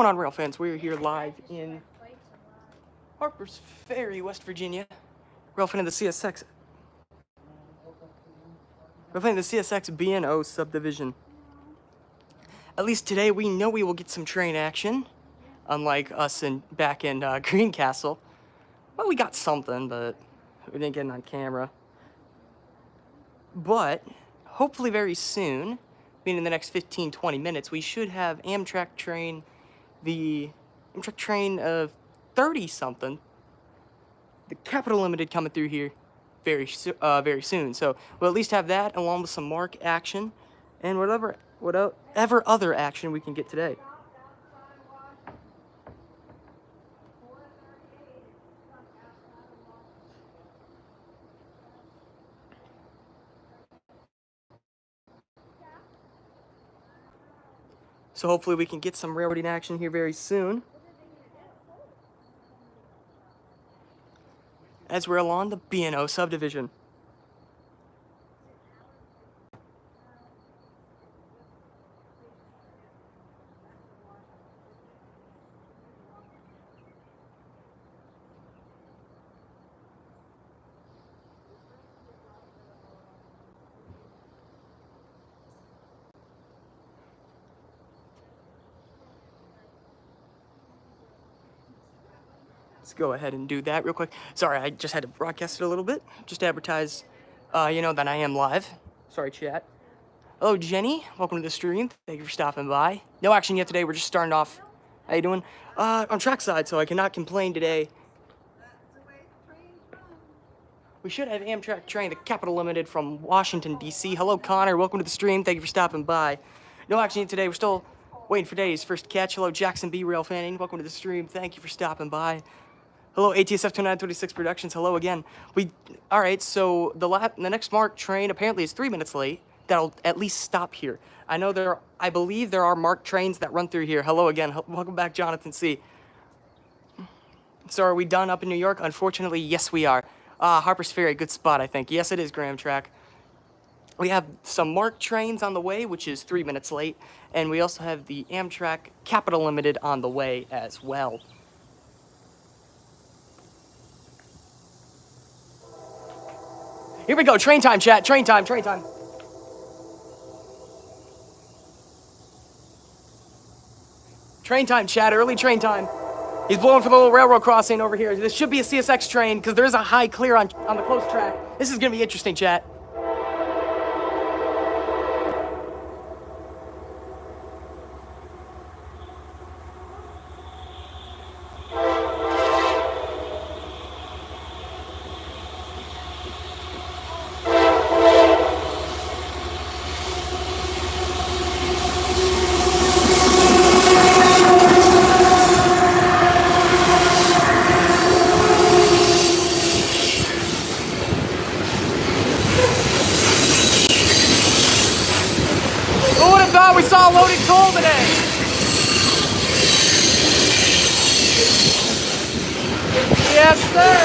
going on, Railfans? We're here live in Harpers Ferry, West Virginia. Railfanning the CSX. Railfanning the CSX B&O subdivision. At least today, we know we will get some train action, unlike us back in Greencastle. Well, we got something, but we didn't get it on camera. But hopefully very soon, meaning in the next 15-20 minutes, we should have Amtrak train, the Amtrak train of 30-something, the Capital Limited coming through here very soon. So we'll at least have that along with some MARC action and whatever other action we can get today. So hopefully we can get some railroading action here very soon, as we're along the B&O subdivision. Let's go ahead and do that real quick. Sorry, I just had to broadcast it a little bit. Just to advertise, that I am live. Sorry, chat. Hello, Jenny. Welcome to the stream. Thank you for stopping by. No action yet today. We're just starting off. How you doing? On trackside, so I cannot complain today. We should have Amtrak train, the Capital Limited from Washington, D.C. Hello, Connor. Welcome to the stream. Thank you for stopping by. No action yet today. We're still waiting for today's first catch. Hello, Jackson B. Railfanning. Welcome to the stream. Thank you for stopping by. Hello, ATSF 2926 Productions. Hello again. All right, so the next MARC train apparently is 3 minutes late. That'll at least stop here. I believe there are MARC trains that run through here. Hello again. Welcome back, Jonathan C. So are we done up in New York? Unfortunately, yes, we are. Harpers Ferry, good spot, I think. Yes, it is, Graham Track. We have some MARC trains on the way, which is 3 minutes late. And we also have the Amtrak Capital Limited on the way as well. Here we go, train time, chat, train time, train time. Train time, chat, early train time. He's blowing for the little railroad crossing over here. This should be a CSX train because there is a high clear on the close track. This is gonna be interesting, chat. We saw loaded coal today. Yes, sir.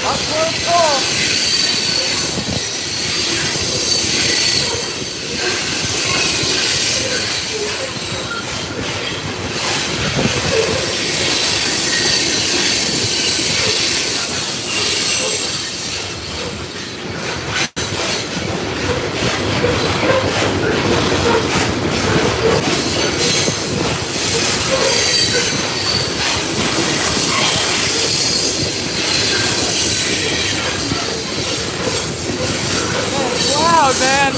Upload coal. Man.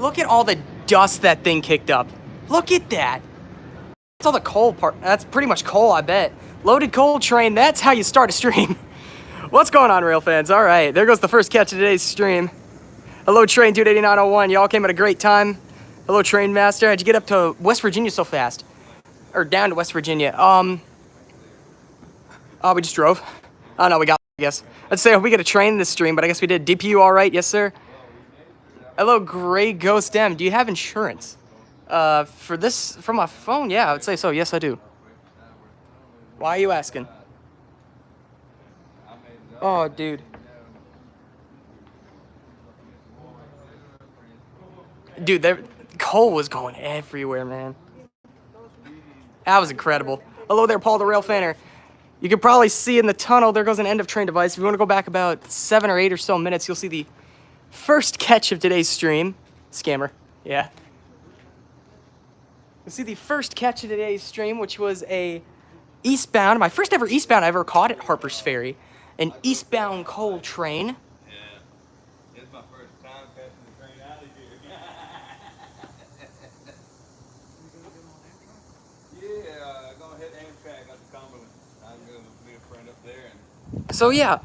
Look at all the dust that thing kicked up. Look at that. That's all the coal part. That's pretty much coal, I bet. Loaded coal train. That's how you start a stream. What's going on, rail fans? All right, there goes the first catch of today's stream. Hello, train 28901. Y'all came at a great time. Hello, train master. How'd you get up to West Virginia so fast? Or down to West Virginia? We just drove. Oh no, we got, I guess. Let's say we get a train this stream, but I guess we did. DPU all right? Yes, sir. Hello, Gray Ghost M. Do you have insurance? For my phone? Yeah, I would say so. Yes, I do. Why are you asking? Oh, dude. Dude, coal was going everywhere, man. That was incredible. Hello there, Paul the Railfanner. You can probably see in the tunnel, there goes an end of train device. If you want to go back about 7 or 8 or so minutes, you'll see the first catch of today's stream. Scammer, yeah. You'll see the first catch of today's stream, which was a eastbound, my first ever eastbound I ever caught at Harpers Ferry. An eastbound coal train. Yeah, it's my first time catching the train out of here. Yeah, gonna hit Amtrak up to Cumberland. I'm gonna meet a friend up there. So yeah,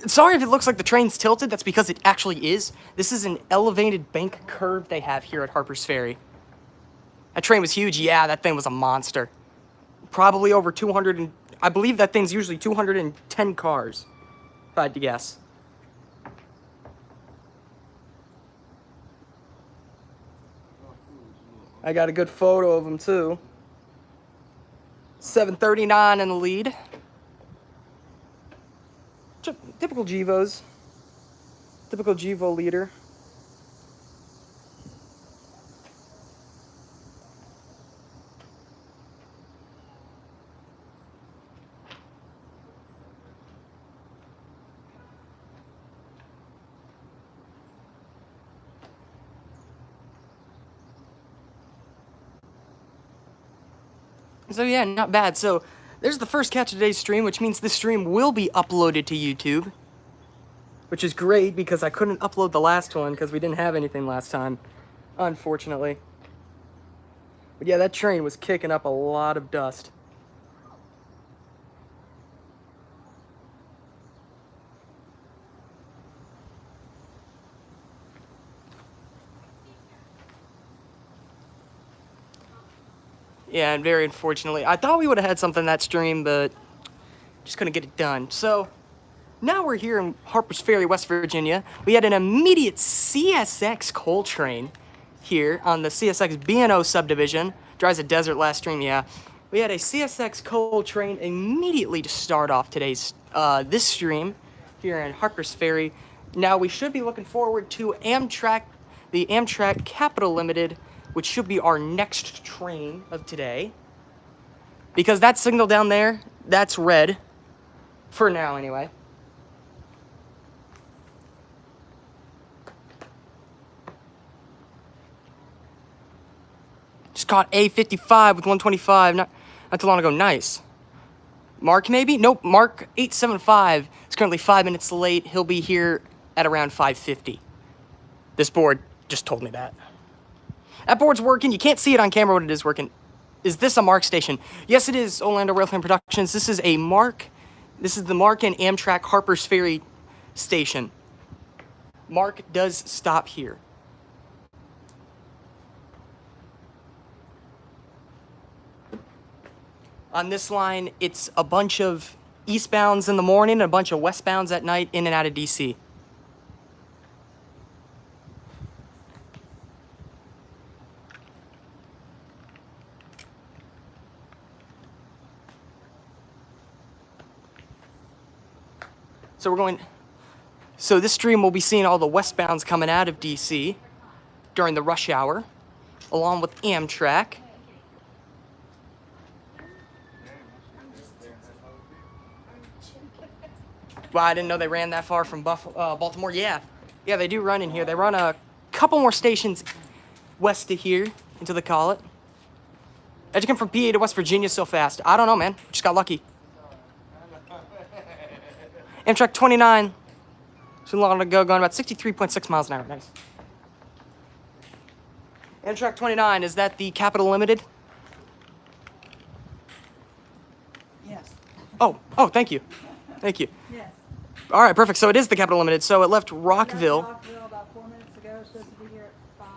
sorry if it looks like the train's tilted. That's because it actually is. This is an elevated bank curve they have here at Harpers Ferry. That train was huge. Yeah, that thing was a monster. Probably over 200 and I believe that thing's usually 210 cars, if I had to guess. I got a good photo of him too. 739 in the lead. Typical Gevos. Typical Gevo leader. So yeah, not bad. So there's the first catch of today's stream, which means this stream will be uploaded to YouTube. Which is great because I couldn't upload the last one because we didn't have anything last time, unfortunately. But yeah, that train was kicking up a lot of dust. Yeah, and very unfortunately. I thought we would have had something that stream, but just couldn't get it done. So now we're here in Harpers Ferry, West Virginia. We had an immediate CSX coal train here on the CSX BNO subdivision. Drives a desert last stream, yeah. We had a CSX coal train immediately to start off today's this stream here in Harpers Ferry. Now we should be looking forward to Amtrak, the Amtrak Capital Limited, which should be our next train of today. Because that signal down there, that's red. For now, anyway. Just caught A55 with 125 not too long ago. Nice. Mark, maybe? Nope, Mark 875 is currently 5 minutes late. He'll be here at around 5:50. This board just told me that. That board's working. You can't see it on camera, but it is working. Is this a Mark station? Yes, it is. Orlando Railfan Productions. This is a Mark. This is the Mark and Amtrak Harpers Ferry station. Mark does stop here. On this line, it's a bunch of eastbounds in the morning and a bunch of westbounds at night in and out of DC. So this stream will be seeing all the westbounds coming out of DC during the rush hour, along with Amtrak. Wow, I didn't know they ran that far from Baltimore. Yeah, they do run in here. They run a couple more stations west of here, until they call it. How'd you come from PA to West Virginia so fast? I don't know, man. Just got lucky. Amtrak 29. So long ago, going about 63.6 miles an hour. Nice. Amtrak 29, is that the Capital Limited? Yes. Oh, thank you. Thank you. Yes. All right, perfect. So it is the Capital Limited. So it left Rockville, Rockville about 4 minutes ago. It's supposed to be here at 5.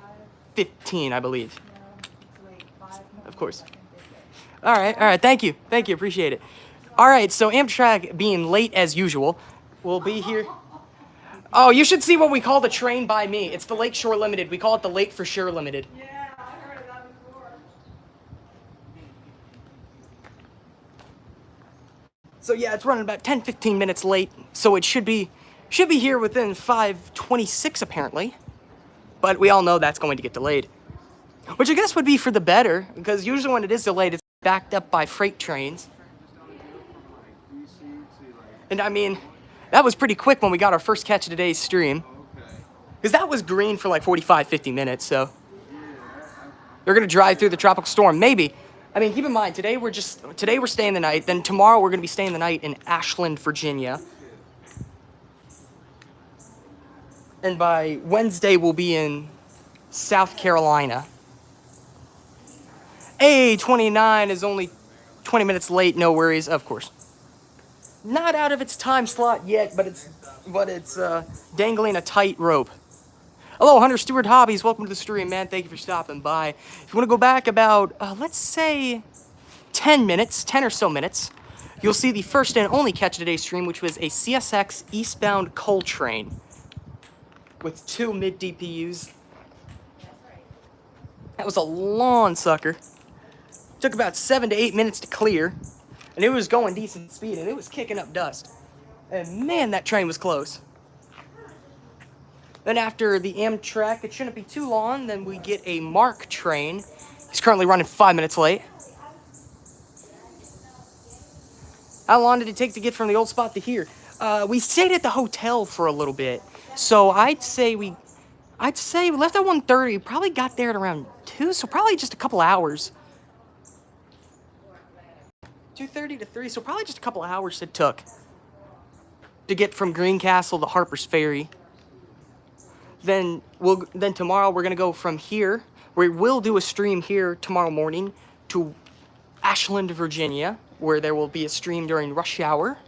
15, I believe. No, it's late. 5 more Of course. minutes, I think they say. All right. Thank you. Thank you. Appreciate it. All right, so Amtrak, being late as usual, will be here. Oh, you should see what we call the train by me. It's the Lakeshore Limited. We call it the Lake for Sure Limited. Yeah, I heard of that before. So yeah, it's running about 10-15 minutes late. So it should be here within 5:26 apparently. But we all know that's going to get delayed. Which I guess would be for the better, because usually when it is delayed, it's backed up by freight trains. And I mean, that was pretty quick when we got our first catch of today's stream. Because that was green for like 45-50 minutes, so. They're gonna drive through the tropical storm, maybe. I mean, keep in mind, today we're staying the night, then tomorrow we're gonna be staying the night in Ashland, Virginia. And by Wednesday we'll be in South Carolina. A29 is only 20 minutes late, no worries, of course. Not out of its time slot yet, but it's dangling a tight rope. Hello, Hunter Stewart Hobbies. Welcome to the stream, man. Thank you for stopping by. If you want to go back about, let's say, 10 or so minutes, you'll see the first and only catch of today's stream, which was a CSX eastbound coal train with 2 mid-DPUs. That was a long sucker. Took about 7 to 8 minutes to clear. And it was going decent speed, and it was kicking up dust. And man, that train was close. Then after the Amtrak, it shouldn't be too long, then we get a MARC train. He's currently running 5 minutes late. How long did it take to get from the old spot to here? We stayed at the hotel for a little bit. So I'd say we left at 1:30, probably got there at around 2, so probably just a couple hours. 2:30 to 3, so probably just a couple hours it took to get from Greencastle to Harpers Ferry. Then tomorrow we're gonna go from here. We will do a stream here tomorrow morning to Ashland, Virginia, where there will be a stream during rush hour.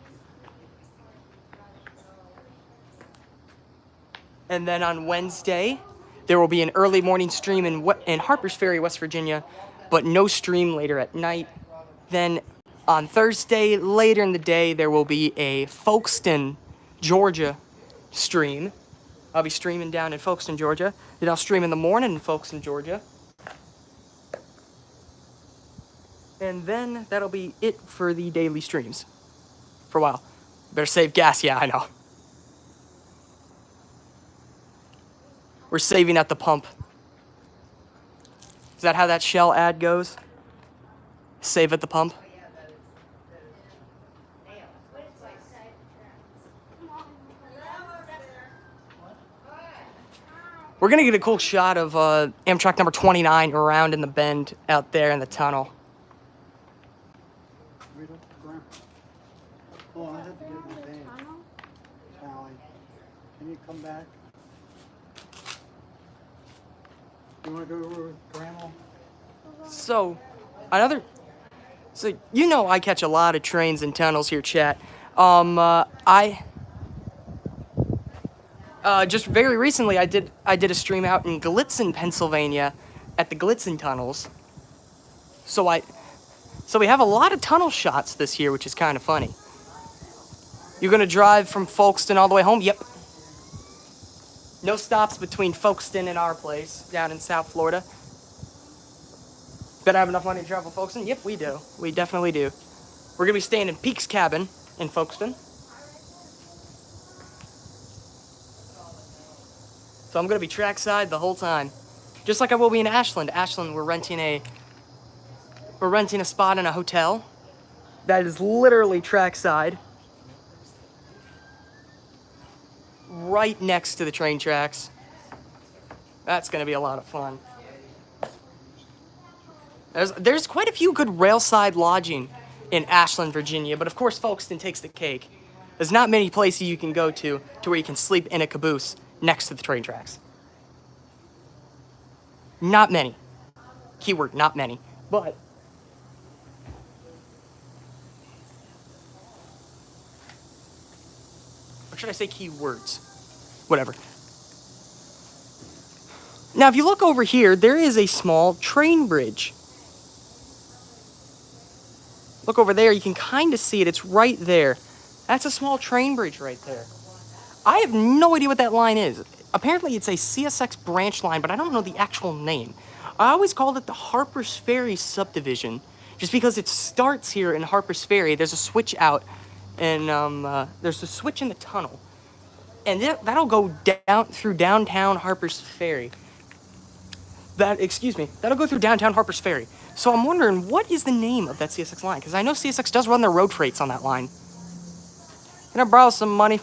And then on Wednesday, there will be an early morning stream in Harpers Ferry, West Virginia, but no stream later at night. Then on Thursday, later in the day, there will be a Folkestone, Georgia stream. I'll be streaming down in Folkestone, Georgia. Then I'll stream in the morning in Folkestone, Georgia. And then that'll be it for the daily streams. For a while. Better save gas, yeah, I know. We're saving at the pump. Is that how that Shell ad goes? Save at the pump? We're gonna get a cool shot of Amtrak number 29 around in the bend out there in the tunnel. Oh, I have to get my thing. Tally. Can you come back? You want to go over with Grandma? So you know I catch a lot of trains and tunnels here, chat. Just very recently, I did a stream out in Gallitzin, Pennsylvania, at the Gallitzin tunnels. So we have a lot of tunnel shots this year, which is kind of funny. You're gonna drive from Folkestone all the way home? Yep. No stops between Folkestone and our place down in South Florida. Better have enough money to travel Folkestone? Yep, we do. We definitely do. We're gonna be staying in Peak's cabin in Folkestone. So I'm gonna be trackside the whole time. Just like I will be in Ashland. Ashland, we're renting a spot in a hotel that is literally trackside. Right next to the train tracks. That's gonna be a lot of fun. There's quite a few good railside lodging in Ashland, Virginia, but of course Folkestone takes the cake. There's not many places you can go to where you can sleep in a caboose next to the train tracks. Not many. Keyword, not many. But or should I say keywords? Whatever. Now, if you look over here, there is a small train bridge. Look over there, you can kind of see it. It's right there. That's a small train bridge right there. I have no idea what that line is. Apparently, it's a CSX branch line, but I don't know the actual name. I always called it the Harpers Ferry subdivision, just because it starts here in Harpers Ferry. There's a switch out, and there's a switch in the tunnel. And that'll go down through downtown Harpers Ferry. That'll go through downtown Harpers Ferry. So I'm wondering, what is the name of that CSX line? Because I know CSX does run their road freights on that line. Can I borrow some money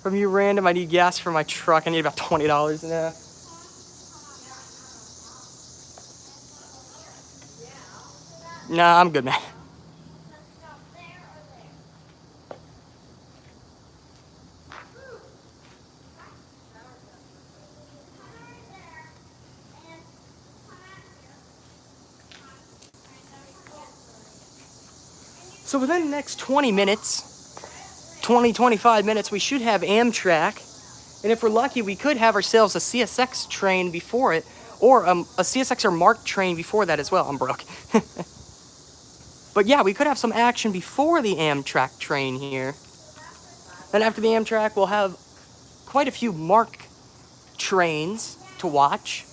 from you, random? I need gas for my truck. I need about $20 now. Nah, I'm good, man. So within the next 20 minutes, 25 minutes, we should have Amtrak. And if we're lucky, we could have ourselves a CSX train before it, or a CSX or MARC train before that as well. I'm broke. But yeah, we could have some action before the Amtrak train here. Then after the Amtrak, we'll have quite a few MARC trains to watch.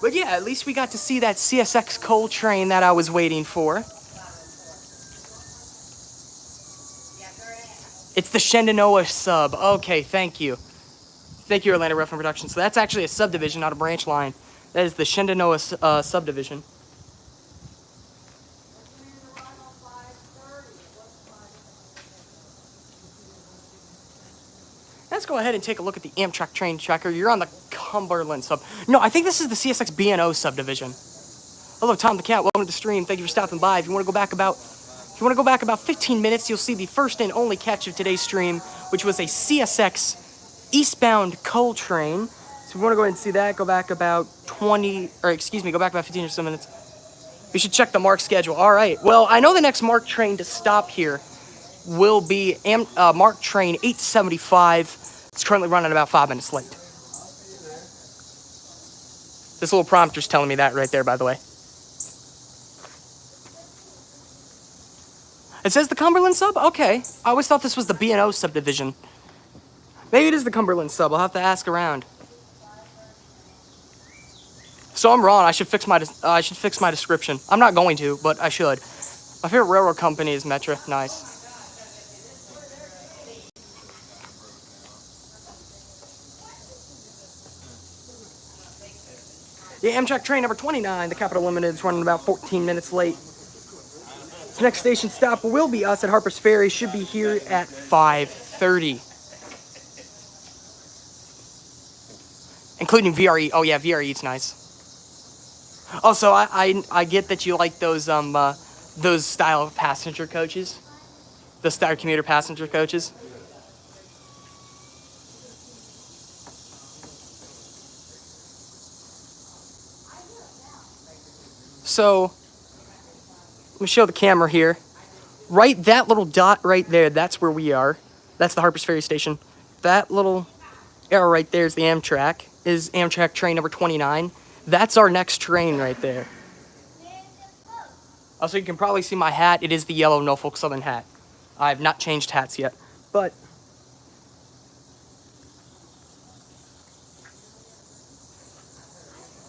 But yeah, at least we got to see that CSX coal train that I was waiting for. It's the Shenandoah sub. Okay, thank you. Thank you, Orlando Railfan Productions. So that's actually a subdivision, not a branch line. That is the Shenandoah subdivision. Let's go ahead and take a look at the Amtrak train tracker. You're on the Cumberland sub. No, I think this is the CSX B&O subdivision. Hello, Tom the Cat. Welcome to the stream. Thank you for stopping by. If you want to go back about 15 minutes, you'll see the first and only catch of today's stream, which was a CSX eastbound coal train. So if you want to go ahead and see that, go back about 15 or so minutes. You should check the MARC schedule. All right. Well, I know the next MARC train to stop here will be MARC train 875. It's currently running about 5 minutes late. This little prompter's telling me that right there, by the way. It says the Cumberland sub? Okay. I always thought this was the B&O subdivision. Maybe it is the Cumberland sub. I'll have to ask around. So I'm wrong. I should fix my description. I'm not going to, but I should. My favorite railroad company is Metra. Nice. Yeah, Amtrak train number 29, the Capital Limited, is running about 14 minutes late. This next station stop will be us at Harpers Ferry. Should be here at 5:30. Including VRE. Oh yeah, VRE is nice. Also, I get that you like those style of passenger coaches, the Star commuter passenger coaches. So, let me show the camera here. Right, that little dot right there, that's where we are. That's the Harpers Ferry station. That little arrow right there is the Amtrak, is Amtrak train number 29. That's our next train right there. Also, you can probably see my hat. It is the yellow Norfolk Southern hat. I have not changed hats yet, but...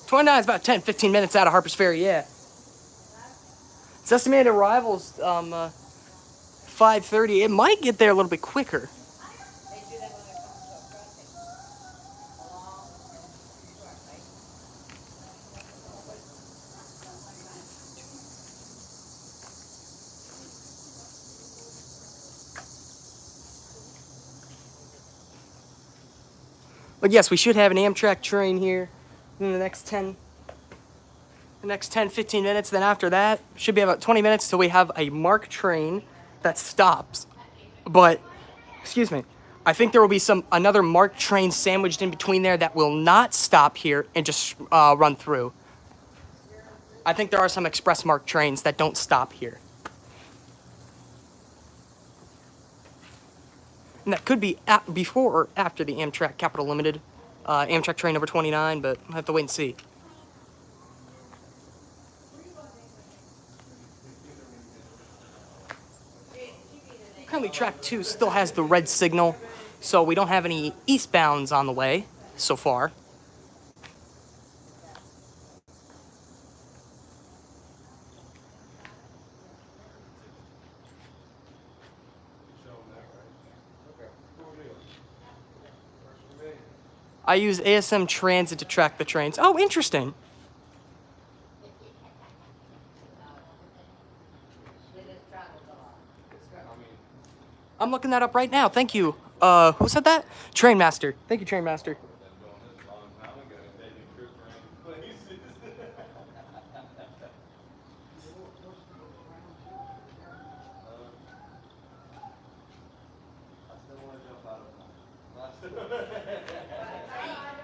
'29 is about 10-15 minutes out of Harpers Ferry, yeah. It's estimated arrivals 5:30. It might get there a little bit quicker. But yes, we should have an Amtrak train here in the next 10-15 minutes. Then after that, should be about 20 minutes till we have a MARC train that stops. But, excuse me, I think there will be another MARC train sandwiched in between there that will not stop here and just run through. I think there are some express MARC trains that don't stop here. And that could be before or after the Amtrak Capital Limited, Amtrak train number 29, but I'll have to wait and see. Currently, track 2 still has the red signal, so we don't have any eastbounds on the way so far. I use ASM Transit to track the trains. Oh, interesting. I'm looking that up right now. Thank you. Who said that? Trainmaster. Thank you, Trainmaster.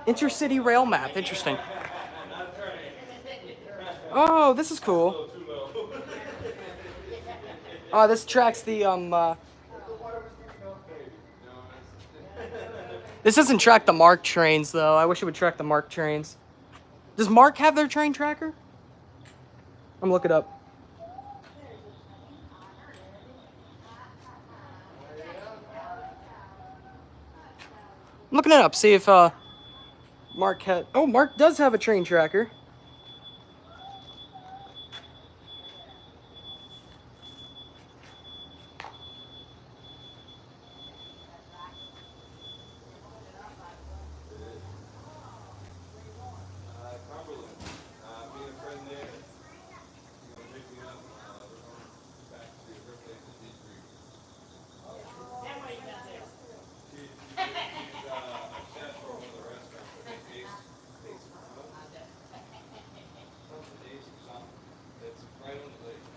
Intercity rail map. Interesting. Oh, this is cool. Oh, this tracks the This doesn't track the MARC trains though. I wish it would track the MARC trains. Does MARC have their train tracker? I'm gonna look it up. I'm looking it up. See if MARC had. Oh, MARC does have a train tracker.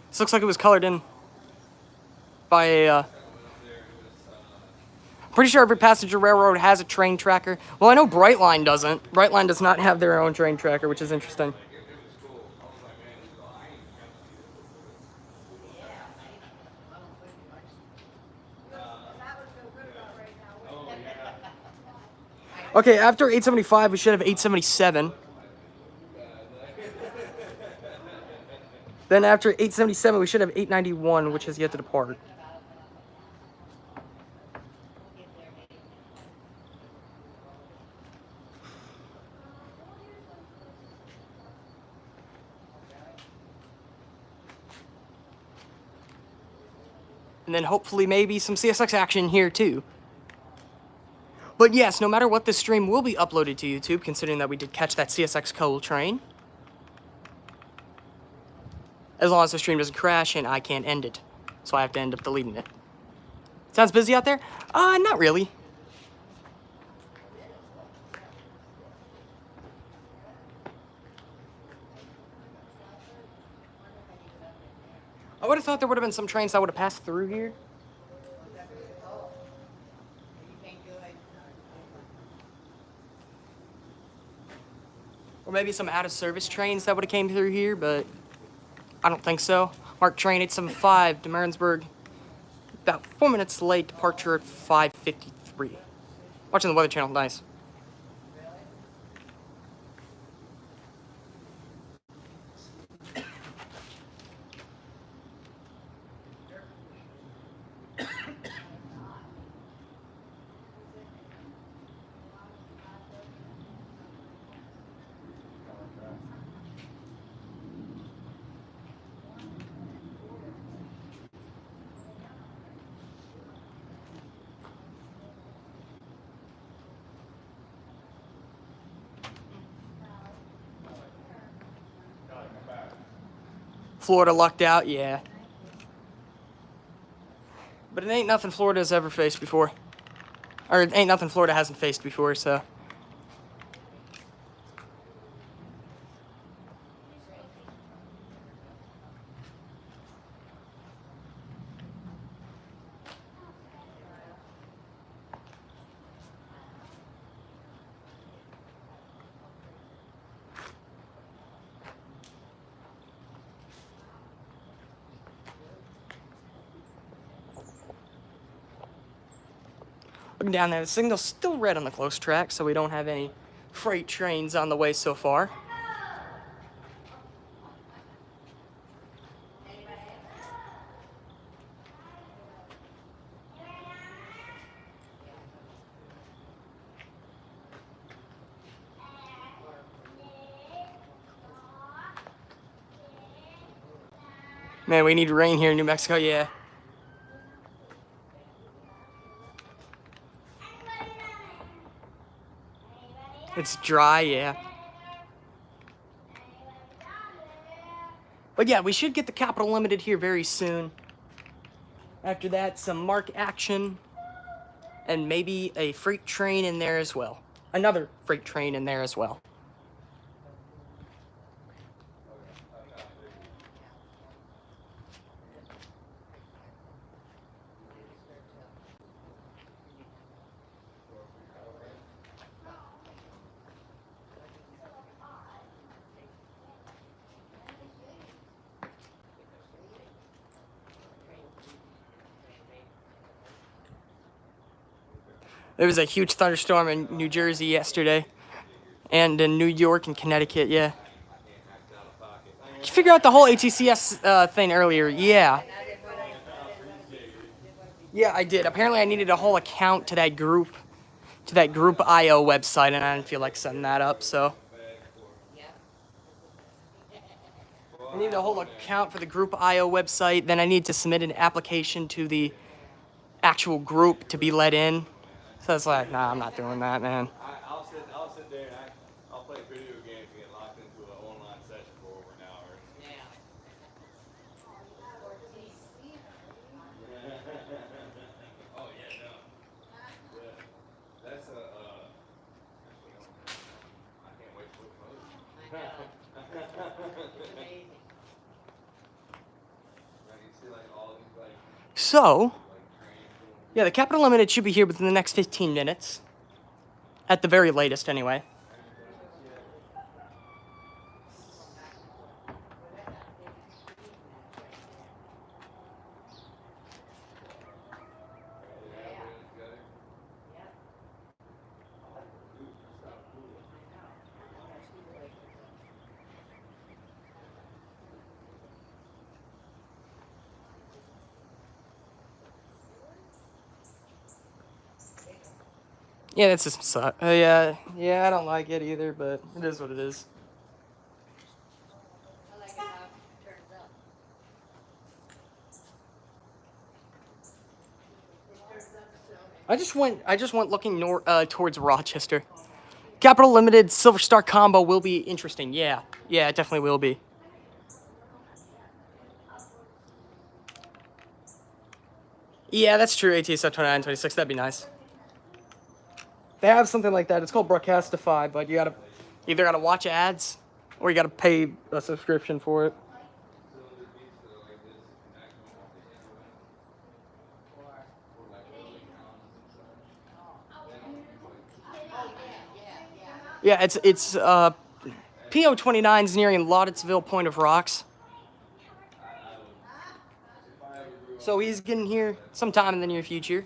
This looks like it was colored in by a. Pretty sure every passenger railroad has a train tracker. Well, I know Brightline doesn't. Brightline does not have their own train tracker, which is interesting. Okay, after 875, we should have 877. Then after 877, we should have 891, which has yet to depart. And then hopefully maybe some CSX action here too. But yes, no matter what, this stream will be uploaded to YouTube, considering that we did catch that CSX coal train. As long as the stream doesn't crash and I can't end it. So I have to end up deleting it. Sounds busy out there? Not really. I would have thought there would have been some trains that would have passed through here. Or maybe some out-of-service trains that would have came through here, but I don't think so. MARC train 875 to Marinsburg. About 4 minutes late, departure at 5:53. Watching the Weather Channel, nice. Florida lucked out, yeah. But it ain't nothing Florida's ever faced before. Or it ain't nothing Florida hasn't faced before, so. Looking down there, the signal's still red on the close track, so we don't have any freight trains on the way so far. Man, we need rain here in New Mexico, yeah. It's dry, yeah. But yeah, we should get the Capital Limited here very soon. After that, some MARC action, and maybe a freight train in there as well. Another freight train in there as well. There was a huge thunderstorm in New Jersey yesterday, and in New York and Connecticut, yeah. Did you figure out the whole ATCS thing earlier? Yeah. Yeah, I did. Apparently I needed a whole account to that group IO website, and I didn't feel like setting that up, so. I need a whole account for the group IO website, then I need to submit an application to the actual group to be let in. So it's like, nah, I'm not doing that, man. I'll sit there and I'll play video games and get locked into an online session for over an hour. Oh yeah, no. Yeah. That's I can't wait for the move. You see like all these like So, trains going. yeah, the Capital Limited should be here within the next 15 minutes. At the very latest, anyway. Yeah, that's just suck. Yeah, I don't like it either, but it is what it is. I just went looking towards Rochester. Capital Limited Silver Star combo will be interesting. Yeah, it definitely will be. Yeah, that's true. ATS 29, 26. That'd be nice. They have something like that. It's called Broadcastify, but you either gotta watch ads or you gotta pay a subscription for it. Yeah, it's PO 29's nearing Laudettsville Point of Rocks. So he's getting here sometime in the near future.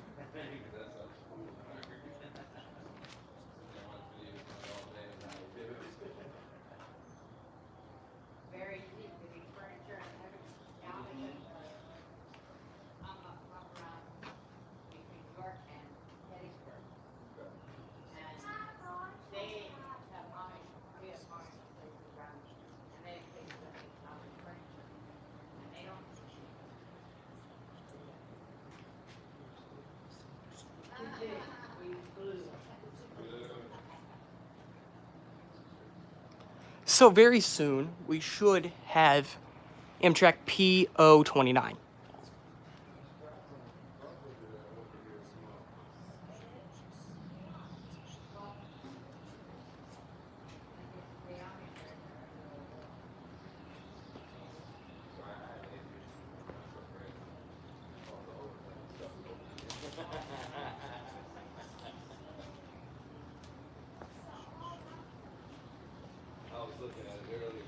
So very soon, we should have Amtrak PO 29. I was looking at it earlier.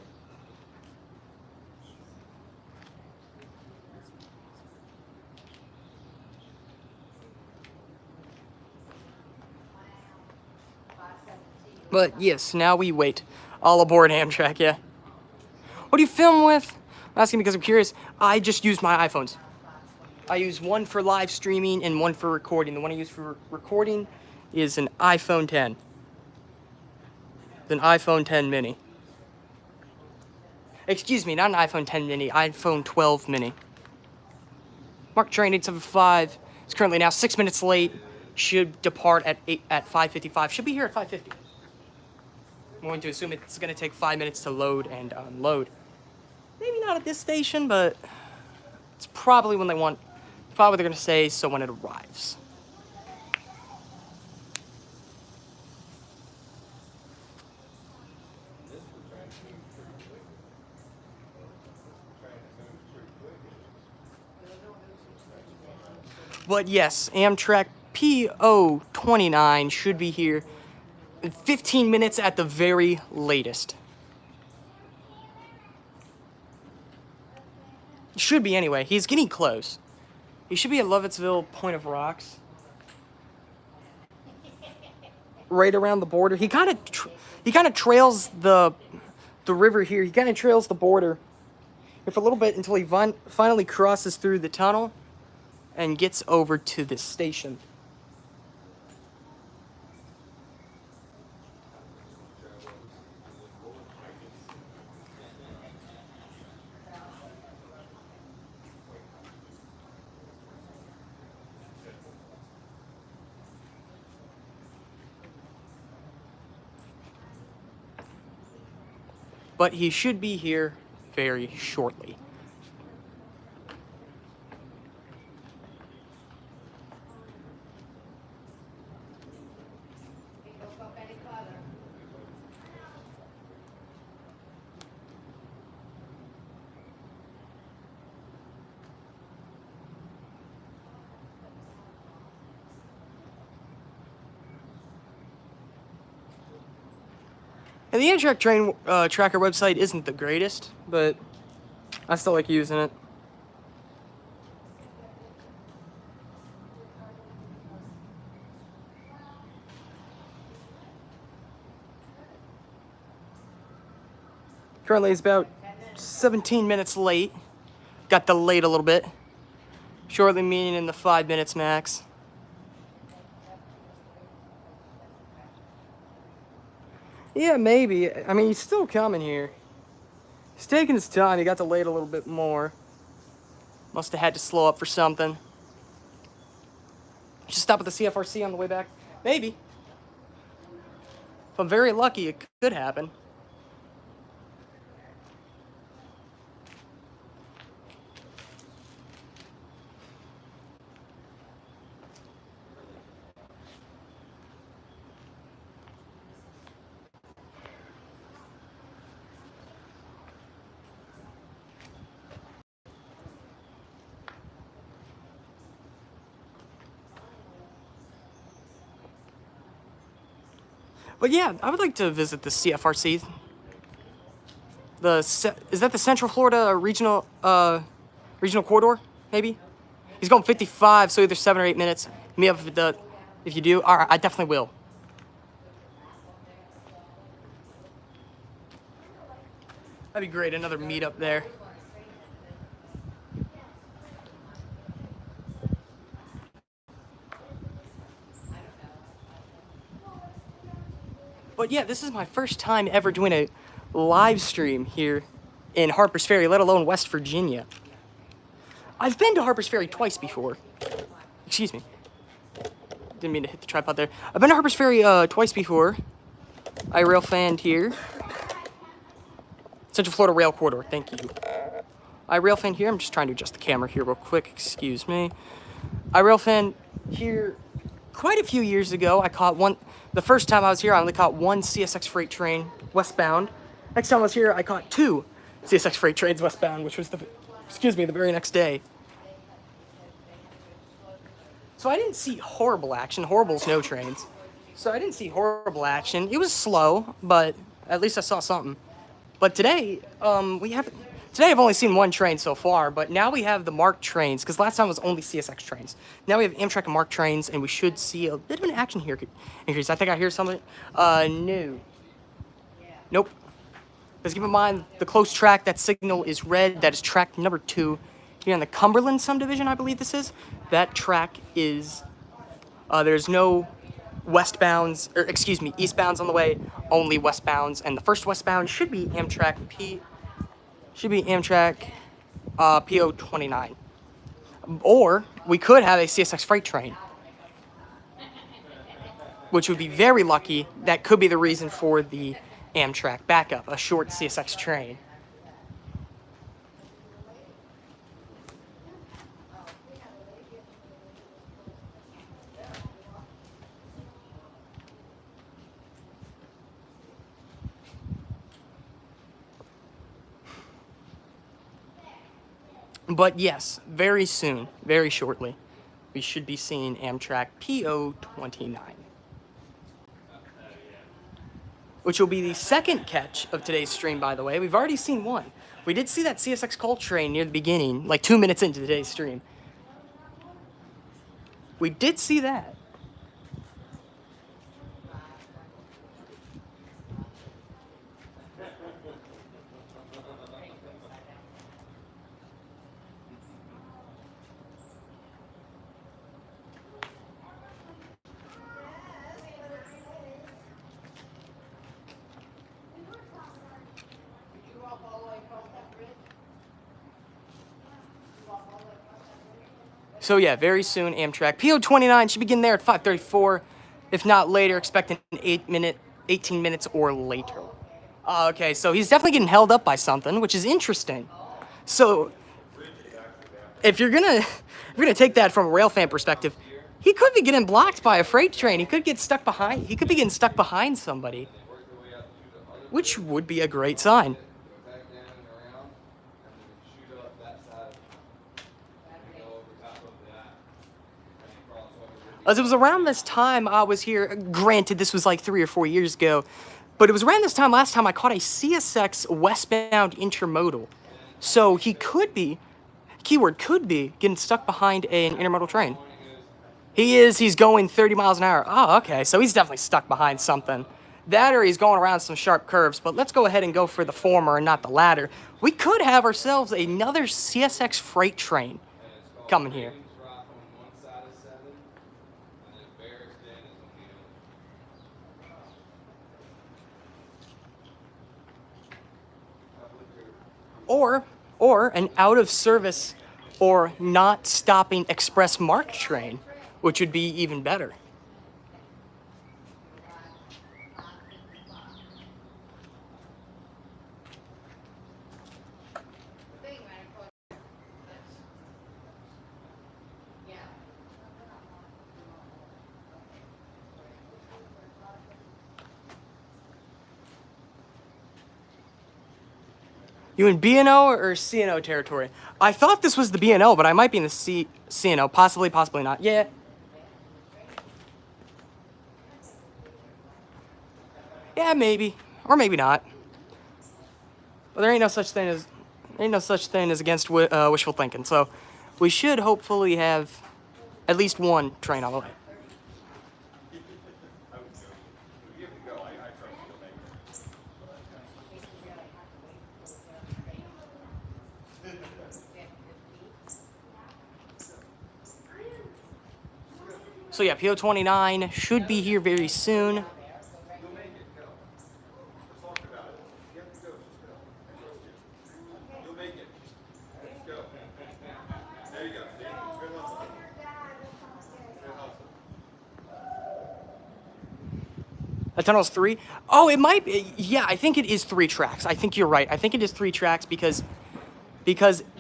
But yes, now we wait. All aboard Amtrak, yeah. What do you film with? I'm asking because I'm curious. I just use my iPhones. I use one for live streaming and one for recording. The one I use for recording is an iPhone 10. It's an iPhone 10 mini. Excuse me, not an iPhone 10 mini, iPhone 12 mini. Mark train 875 is currently now 6 minutes late. Should depart at 5:55. Should be here at 5:50. I'm going to assume it's going to take 5 minutes to load and unload. Maybe not at this station, but it's probably when they want. Probably they're going to say so when it arrives. But yes, Amtrak PO 29 should be here in 15 minutes at the very latest. Should be anyway. He's getting close. He should be at Lovettsville, Point of Rocks. Right around the border. He kind of trails the river here. He kind of trails the border here for a little bit until he finally crosses through the tunnel and gets over to this station. But he should be here very shortly. And the Amtrak train tracker website isn't the greatest, but I still like using it. Currently, it's about 17 minutes late. Got delayed a little bit. Shortly meaning in the 5 minutes max. Yeah, maybe. I mean, he's still coming here. He's taking his time. He got delayed a little bit more. Must have had to slow up for something. Should stop at the CFRC on the way back. Maybe. If I'm very lucky, it could happen. But yeah, I would like to visit the CFRC. Is that the Central Florida Regional Corridor? Maybe. He's going 55, so either 7 or 8 minutes. Hit me up if you do. All right, I definitely will. That'd be great. Another meetup there. But yeah, this is my first time ever doing a live stream here in Harpers Ferry, let alone West Virginia. I've been to Harpers Ferry twice before. Excuse me. Didn't mean to hit the tripod there. I've been to Harpers Ferry twice before. I railfanned here. Central Florida Rail Corridor, thank you. I railfanned here. I'm just trying to adjust the camera here real quick, excuse me. I railfanned here quite a few years ago. I caught one. The first time I was here, I only caught one CSX freight train westbound. Next time I was here, I caught 2 CSX freight trains westbound, which was the very next day. So I didn't see horrible action. Horrible's no trains. So I didn't see horrible action. It was slow, but at least I saw something. But today, Today I've only seen one train so far, but now we have the MARC trains, because last time it was only CSX trains. Now we have Amtrak and MARC trains, and we should see a bit of an action here increase. I think I hear something. No. Nope. Because keep in mind, the close track, that signal is red. That is track number 2. Here on the Cumberland subdivision, I believe this is. That track is, there's no westbounds, or excuse me, eastbounds on the way, only westbounds. And the first westbound should be Amtrak PO29. Or we could have a CSX freight train, which would be very lucky. That could be the reason for the Amtrak backup, a short CSX train. But yes, very soon, very shortly, we should be seeing Amtrak PO29. Which will be the second catch of today's stream, by the way. We've already seen one. We did see that CSX coal train near the beginning, like 2 minutes into today's stream. We did see that. So yeah, very soon Amtrak PO29 should begin there at 5:34, if not later. Expecting 18 minutes or later. Okay, so he's definitely getting held up by something, which is interesting. So if you're gonna take that from a railfan perspective, he could be getting blocked by a freight train. He could get stuck behind. He could be getting stuck behind somebody, which would be a great sign. As it was around this time I was here, granted this was like 3 or 4 years ago, but it was around this time last time I caught a CSX westbound intermodal. So he could be, keyword could be, getting stuck behind an intermodal train. He's going 30 miles an hour. Oh, okay, so he's definitely stuck behind something. That or he's going around some sharp curves, but let's go ahead and go for the former and not the latter. We could have ourselves another CSX freight train coming here. Or an out of service or not stopping express MARC train, which would be even better. You in B&O or C&O territory? I thought this was the B&O, but I might be in the C&O. Possibly, possibly not. Yeah. Yeah, maybe. Or maybe not. But there ain't no such thing as against wishful thinking. So we should hopefully have at least one train on the way. So yeah, PO29 should be here very soon. The tunnel's 3? Oh, it might be. Yeah, I think it is 3 tracks. I think you're right. I think it is 3 tracks because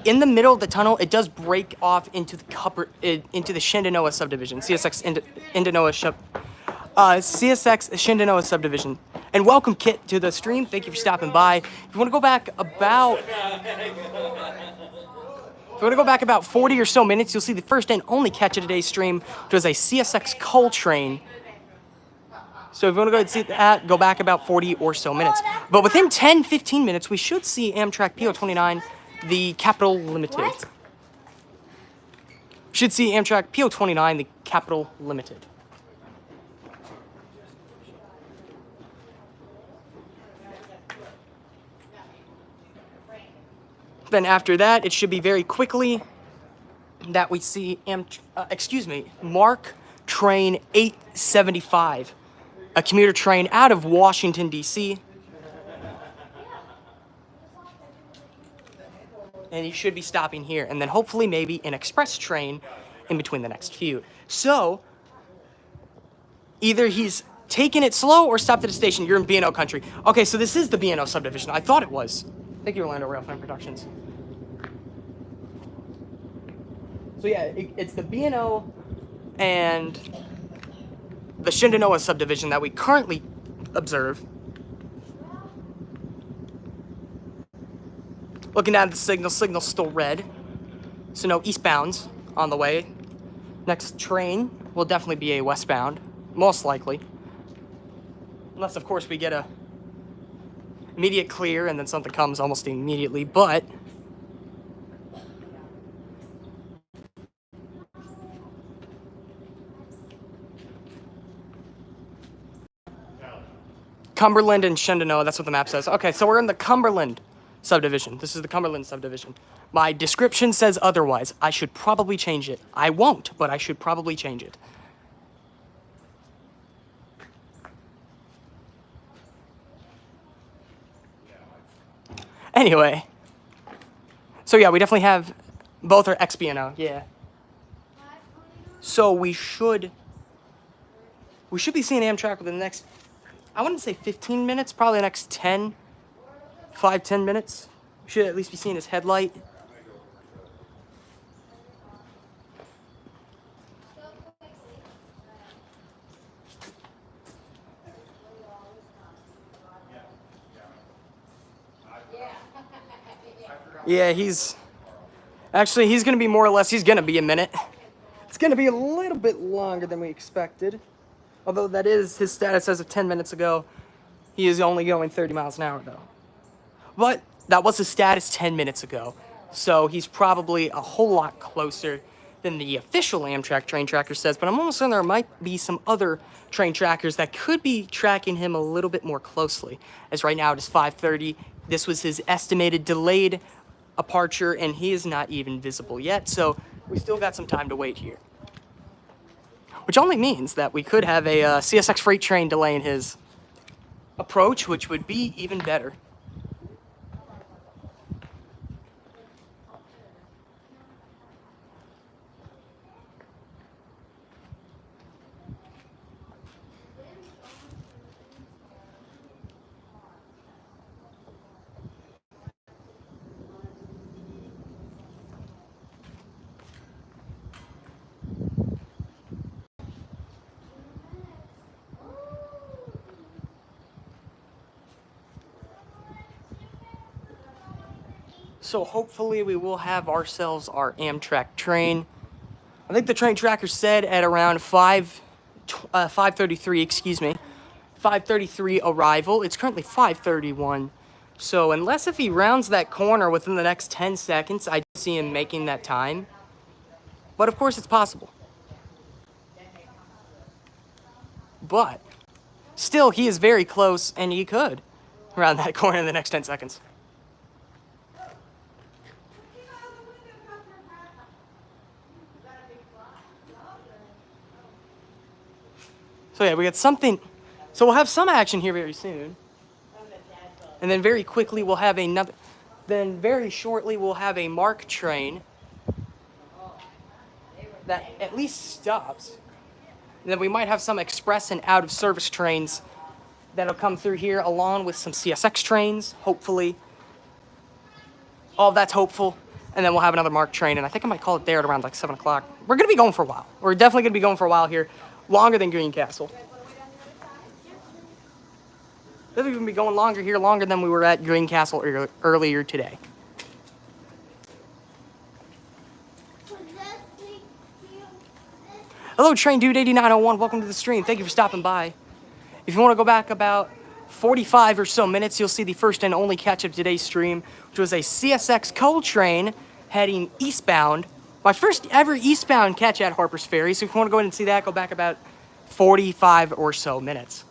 in the middle of the tunnel, it does break off into the Shenandoah subdivision, CSX Shenandoah subdivision. And welcome, Kit, to the stream. Thank you for stopping by. If you want to go back about 40 or so minutes, you'll see the first and only catch of today's stream, which was a CSX coal train. So if you want to go ahead and see that, go back about 40 or so minutes. But within 10-15 minutes, we should see Amtrak PO29 the Capital Limited. What? Should see Amtrak PO29, the Capital Limited. Then after that, it should be very quickly that we see Mark Train 875, a commuter train out of Washington, D.C. And you should be stopping here, and then hopefully maybe an express train in between the next few. So, either he's taking it slow or stopped at a station. You're in B&O country. Okay, so this is the B&O subdivision. I thought it was. Thank you, Orlando Railfan Productions. So yeah, it's the B&O and the Shenandoah subdivision that we currently observe. Looking at the signal's still red. So no eastbounds on the way. Next train will definitely be a westbound, most likely. Unless, of course, we get a immediate clear and then something comes almost immediately, but Cumberland and Shenandoah, that's what the map says. Okay, so we're in the Cumberland subdivision. This is the Cumberland subdivision. My description says otherwise. I should probably change it. I won't, but I should probably change it. Anyway. So yeah, we definitely have both are XBNO, yeah. So we should be seeing Amtrak within the next, I wouldn't say 15 minutes, probably the next 10 minutes. We should at least be seeing his headlight. Yeah, he's gonna be more or less, he's gonna be a minute. It's gonna be a little bit longer than we expected. Although that is his status as of 10 minutes ago. He is only going 30 miles an hour though. But that was his status 10 minutes ago. So he's probably a whole lot closer than the official Amtrak train tracker says. But I'm almost certain there might be some other train trackers that could be tracking him a little bit more closely. As right now it is 5:30. This was his estimated delayed departure and he is not even visible yet. So we still got some time to wait here. Which only means that we could have a CSX freight train delaying his approach, which would be even better. So hopefully we will have ourselves our Amtrak train. I think the train tracker said at around 5:33, excuse me, 5:33 arrival. It's currently 5:31. So unless if he rounds that corner within the next 10 seconds, I see him making that time. But of course it's possible. But still, he is very close and he could round that corner in the next 10 seconds. So yeah, we got something. So we'll have some action here very soon. And then very quickly we'll have another. Then very shortly we'll have a MARC train that at least stops. And then we might have some express and out of service trains that'll come through here along with some CSX trains, hopefully. All that's hopeful. And then we'll have another MARC train, and I think I might call it there at around like 7 o'clock. We're gonna be going for a while. We're definitely gonna be going for a while here. Longer than Greencastle. Definitely gonna be going longer here, longer than we were at Greencastle earlier today. Hello, Train Dude 8901. Welcome to the stream. Thank you for stopping by. If you want to go back about 45 or so minutes, you'll see the first and only catch of today's stream, which was a CSX coal train heading eastbound. My first ever eastbound catch at Harpers Ferry, so if you want to go ahead and see that, go back about 45 or so minutes.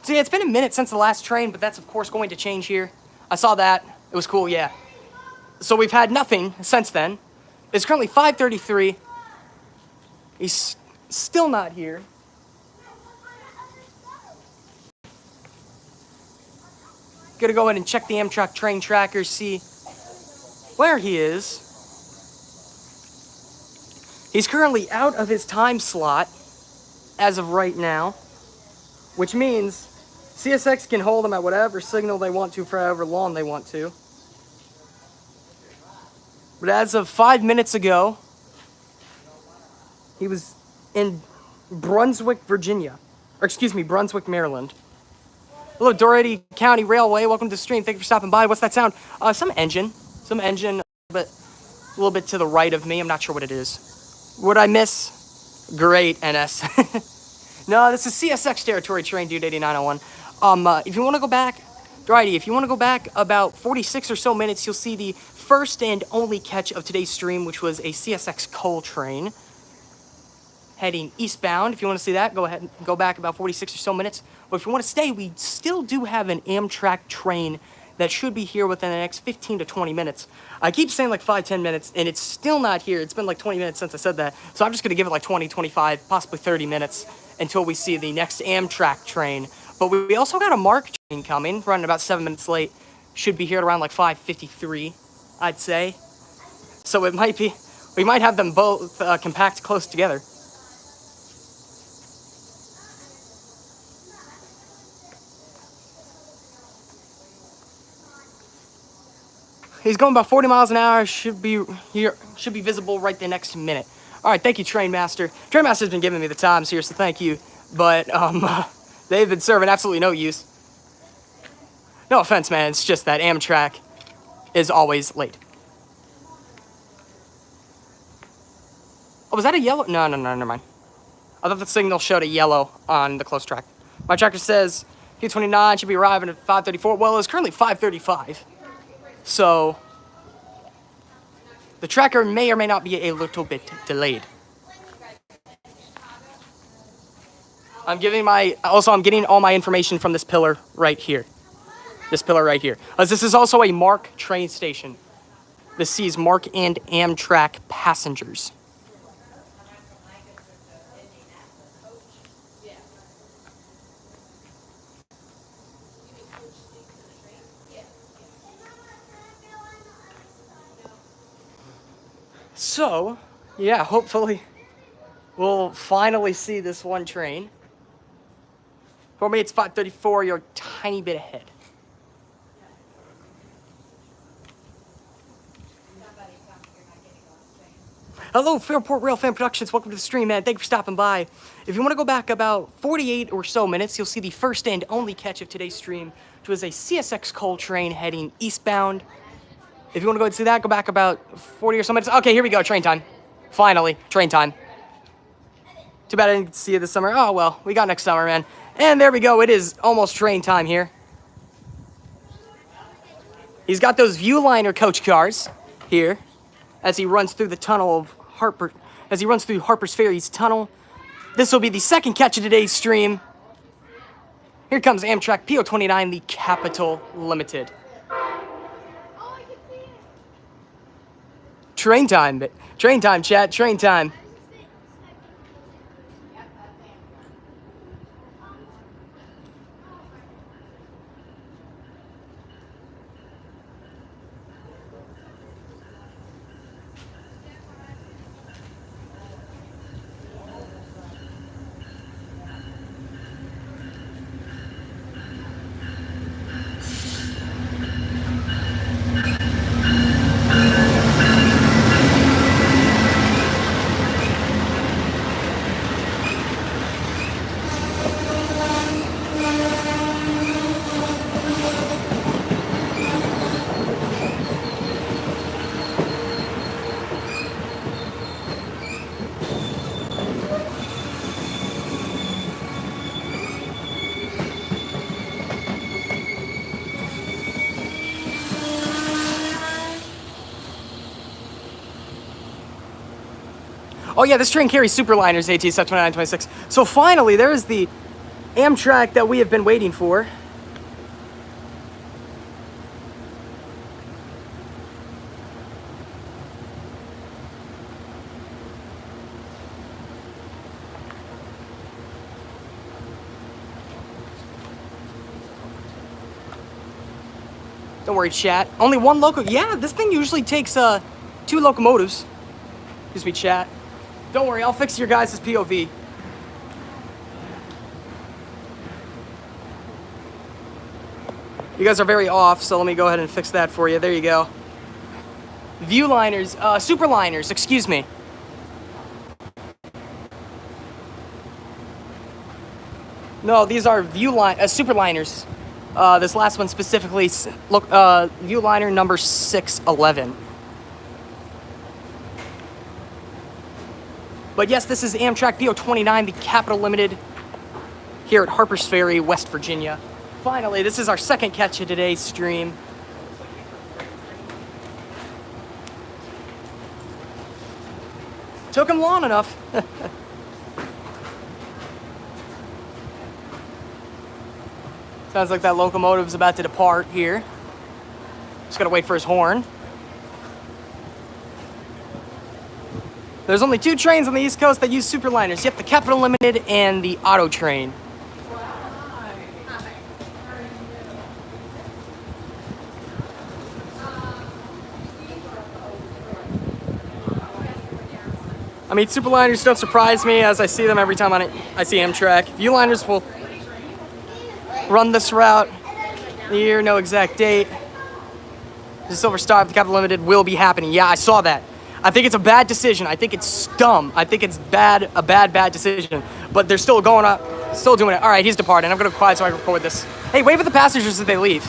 So yeah, it's been a minute since the last train, but that's of course going to change here. I saw that. It was cool, yeah. So we've had nothing since then. It's currently 5:33. He's still not here. Gonna go ahead and check the Amtrak train tracker, see where he is. He's currently out of his time slot as of right now, which means CSX can hold him at whatever signal they want to for however long they want to. But as of 5 minutes ago, he was in Brunswick, Virginia. Or excuse me, Brunswick, Maryland. Hello, Doherty County Railway. Welcome to the stream. Thank you for stopping by. What's that sound? Some engine, but a little bit to the right of me. I'm not sure what it is. Would I miss? Great, NS. No, this is CSX territory, train dude 8901. If you want to go back, Doherty, if you want to go back about 46 or so minutes, you'll see the first and only catch of today's stream, which was a CSX coal train heading eastbound. If you want to see that, go ahead and go back about 46 or so minutes. But if you want to stay, we still do have an Amtrak train that should be here within the next 15 to 20 minutes. I keep saying like 5-10 minutes, and it's still not here. It's been like 20 minutes since I said that. So I'm just going to give it like 20, 25, possibly 30 minutes until we see the next Amtrak train. But we also got a MARC train coming, running about 7 minutes late. Should be here at around like 5:53, I'd say. So it might be, we might have them both compact close together. He's going about 40 miles an hour. Should be visible right the next minute. All right, thank you, Trainmaster. Trainmaster's been giving me the times here, so thank you. But they've been serving absolutely no use. No offense, man. It's just that Amtrak is always late. Oh, was that a yellow? No, never mind. I thought the signal showed a yellow on the close track. My tracker says P29 should be arriving at 5:34. Well, it's currently 5:35. So the tracker may or may not be a little bit delayed. I'm getting all my information from this pillar right here. This pillar right here. This is also a MARC train station. This sees MARC and Amtrak passengers. So, yeah, hopefully we'll finally see this one train. For me, it's 5:34. You're a tiny bit ahead. Hello, Fairport Railfan Productions. Welcome to the stream, man. Thank you for stopping by. If you want to go back about 48 or so minutes, you'll see the first and only catch of today's stream, which was a CSX coal train heading eastbound. If you want to go and see that, go back about 40 or so minutes. Okay, here we go, train time. Finally, train time. Too bad I didn't see you this summer. Oh, well, we got next summer, man. And there we go, it is almost train time here. He's got those Viewliner coach cars here as he runs through the tunnel of Harpers Ferry's tunnel. This will be the second catch of today's stream. Here comes Amtrak PO29, the Capital Limited. Train time, chat, train time. Oh yeah, this train carries superliners, AT Sub 2926. So finally, there is the Amtrak that we have been waiting for. Don't worry, chat. Only one loco. Yeah, this thing usually takes 2 locomotives. Excuse me, chat. Don't worry, I'll fix your guys' POV. You guys are very off, so let me go ahead and fix that for you. There you go. Viewliners, superliners, excuse me. No, these are superliners. This last one specifically, look, viewliner number 611. But yes, this is Amtrak VO29, the Capital Limited, here at Harpers Ferry, West Virginia. Finally, this is our second catch of today's stream. Took him long enough. Sounds like that locomotive's about to depart here. Just gotta wait for his horn. There's only 2 trains on the East Coast that use superliners. Yep, the Capital Limited and the Auto Train. I mean, superliners don't surprise me as I see them every time I see Amtrak. Viewliners will run this route. The year, no exact date. The Silver Star of the Capital Limited will be happening. Yeah, I saw that. I think it's a bad decision. I think it's dumb. I think it's a bad decision. But they're still going up, still doing it. All right, he's departing. I'm gonna go quiet so I can record this. Hey, wave at the passengers as they leave.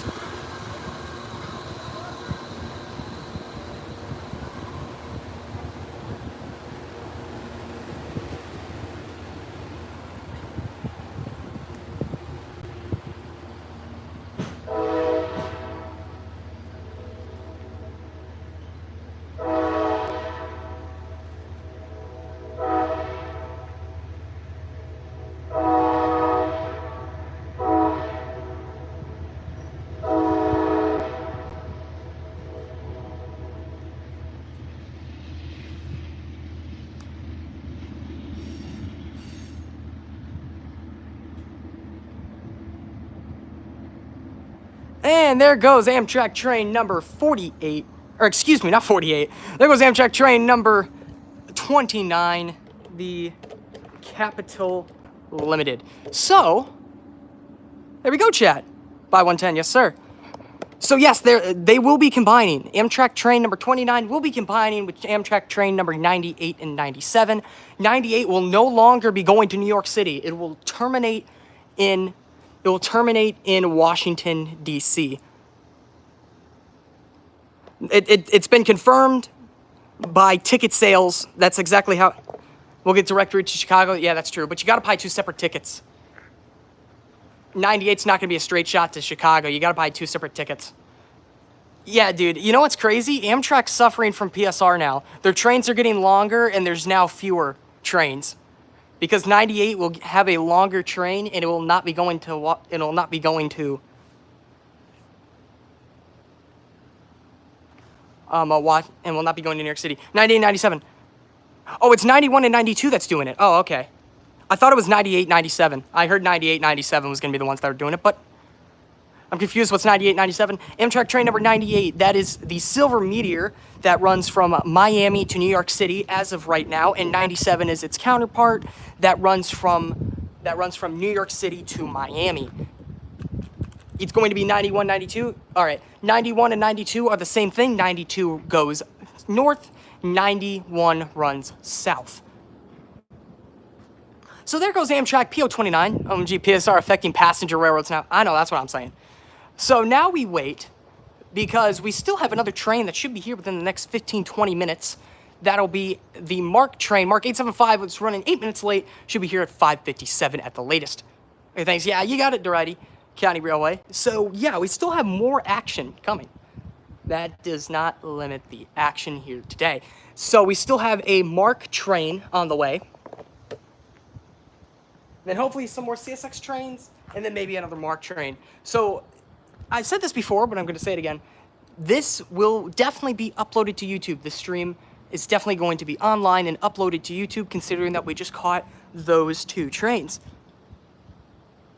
And there goes Amtrak train number 48, or excuse me, not 48. There goes Amtrak train number 29, the Capital Limited. So, there we go, chat. Buy 110, yes sir. So yes, they will be combining. Amtrak train number 29 will be combining with Amtrak train number 98 and 97. 98 will no longer be going to New York City. It will terminate in Washington, D.C. It's been confirmed by ticket sales. That's exactly how... We'll get direct route to Chicago. Yeah, that's true. But you got to buy 2 separate tickets. 98's not going to be a straight shot to Chicago. You got to buy 2 separate tickets. Yeah, dude. You know what's crazy? Amtrak's suffering from PSR now. Their trains are getting longer, and there's now fewer trains. Because 98 will have a longer train, and it will not be going to... and will not be going to New York City. 98, 97. Oh, it's 91 and 92 that's doing it. Oh, okay. I thought it was 98, 97. I heard 98, 97 was going to be the ones that were doing it, but I'm confused. What's 98, 97? Amtrak train number 98, that is the Silver Meteor that runs from Miami to New York City as of right now, and 97 is its counterpart that runs from New York City to Miami. It's going to be 91, 92. All right, 91 and 92 are the same thing. 92 goes north, 91 runs south. So there goes Amtrak PO29. OMG, PSR affecting passenger railroads now. I know, that's what I'm saying. So now we wait because we still have another train that should be here within the next 15, 20 minutes. That'll be the MARC train. MARC 875, it's running 8 minutes late. Should be here at 5:57 at the latest. Okay, thanks. Yeah, you got it, Durati County Railway. So yeah, we still have more action coming. that does not limit the action here today. So we still have a MARC train on the way. Then hopefully some more CSX trains, and then maybe another MARC train. So I've said this before, but I'm going to say it again. This will definitely be uploaded to YouTube. The stream is definitely going to be online and uploaded to YouTube, considering that we just caught those 2 trains.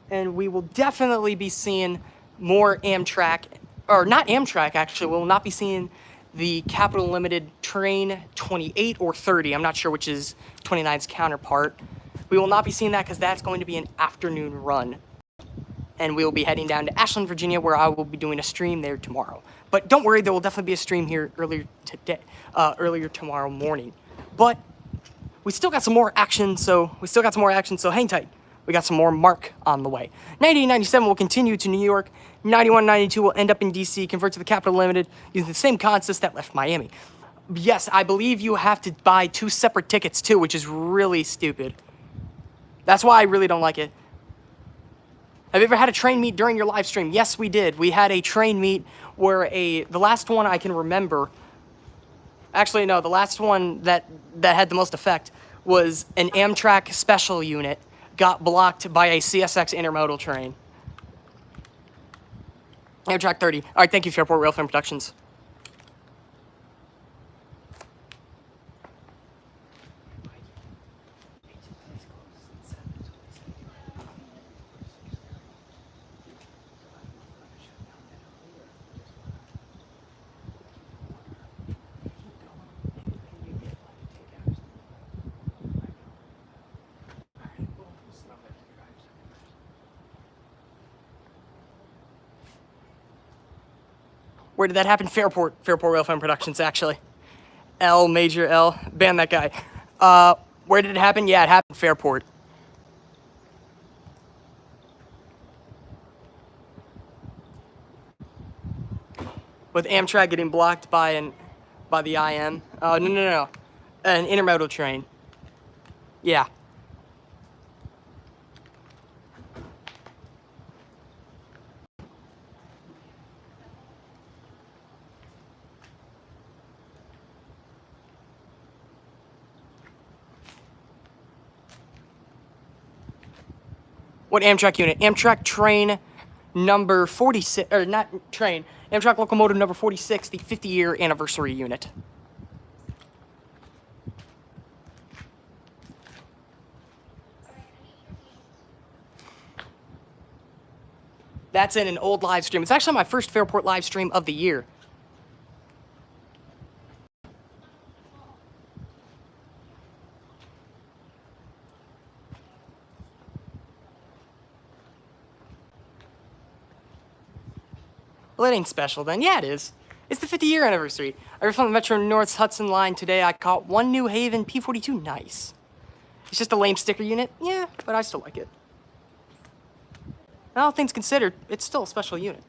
And we will definitely be seeing more Amtrak, or not Amtrak actually, we will not be seeing the Capital Limited train 28 or 30. I'm not sure which is 29's counterpart. We will not be seeing that because that's going to be an afternoon run. And we will be heading down to Ashland, Virginia, where I will be doing a stream there tomorrow. But don't worry, there will definitely be a stream here earlier tomorrow morning. But we still got some more action, so hang tight. We got some more MARC on the way. 9897 will continue to New York. 9192 will end up in DC, convert to the Capital Limited, using the same consist that left Miami. Yes, I believe you have to buy 2 separate tickets too, which is really stupid. That's why I really don't like it. Have you ever had a train meet during your live stream? Yes, we did. We had a train meet where the last one I can remember, actually no, the last one that had the most effect was an Amtrak special unit got blocked by a CSX intermodal train. Amtrak 30. All right, thank you, Fairport Railfan Productions. Where did that happen? Fairport Railfan Productions, actually. L, major L, ban that guy. Where did it happen? Yeah, it happened Fairport. With Amtrak getting blocked by the IM. No. An intermodal train. Yeah. What Amtrak unit? Amtrak train number 46, or not train, Amtrak locomotive number 46, the 50-year anniversary unit. That's in an old live stream. It's actually my first Fairport live stream of the year. Well, it ain't special then. Yeah, it is. It's the 50-year anniversary. I arrived on the Metro North's Hudson line today. I caught one New Haven P42. Nice. It's just a lame sticker unit. Yeah, but I still like it. All things considered, it's still a special unit.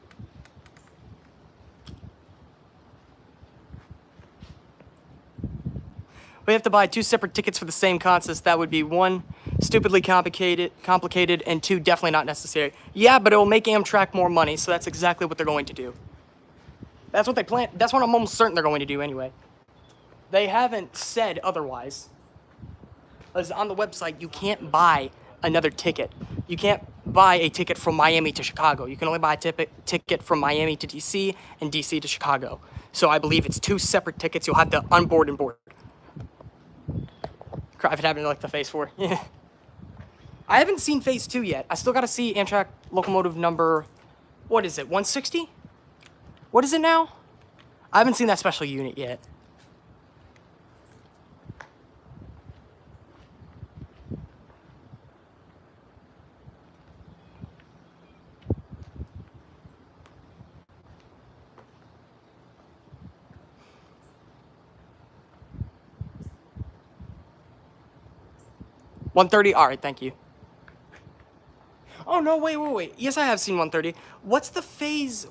We have to buy 2 separate tickets for the same consist. That would be 1, stupidly complicated, and 2, definitely not necessary. Yeah, but it will make Amtrak more money, so that's exactly what they're going to do. That's what they plan. That's what I'm almost certain they're going to do anyway. They haven't said otherwise. As on the website, you can't buy another ticket. You can't buy a ticket from Miami to Chicago. You can only buy a ticket from Miami to DC and DC to Chicago. So I believe it's 2 separate tickets. You'll have to unboard and board. Crap, if it happened to like the phase 4. Yeah. I haven't seen phase 2 yet. I still gotta see Amtrak locomotive number, what is it, 160? What is it now? I haven't seen that special unit yet. $130. All right, thank you. Oh no, wait. Yes, I have seen 130. What's phase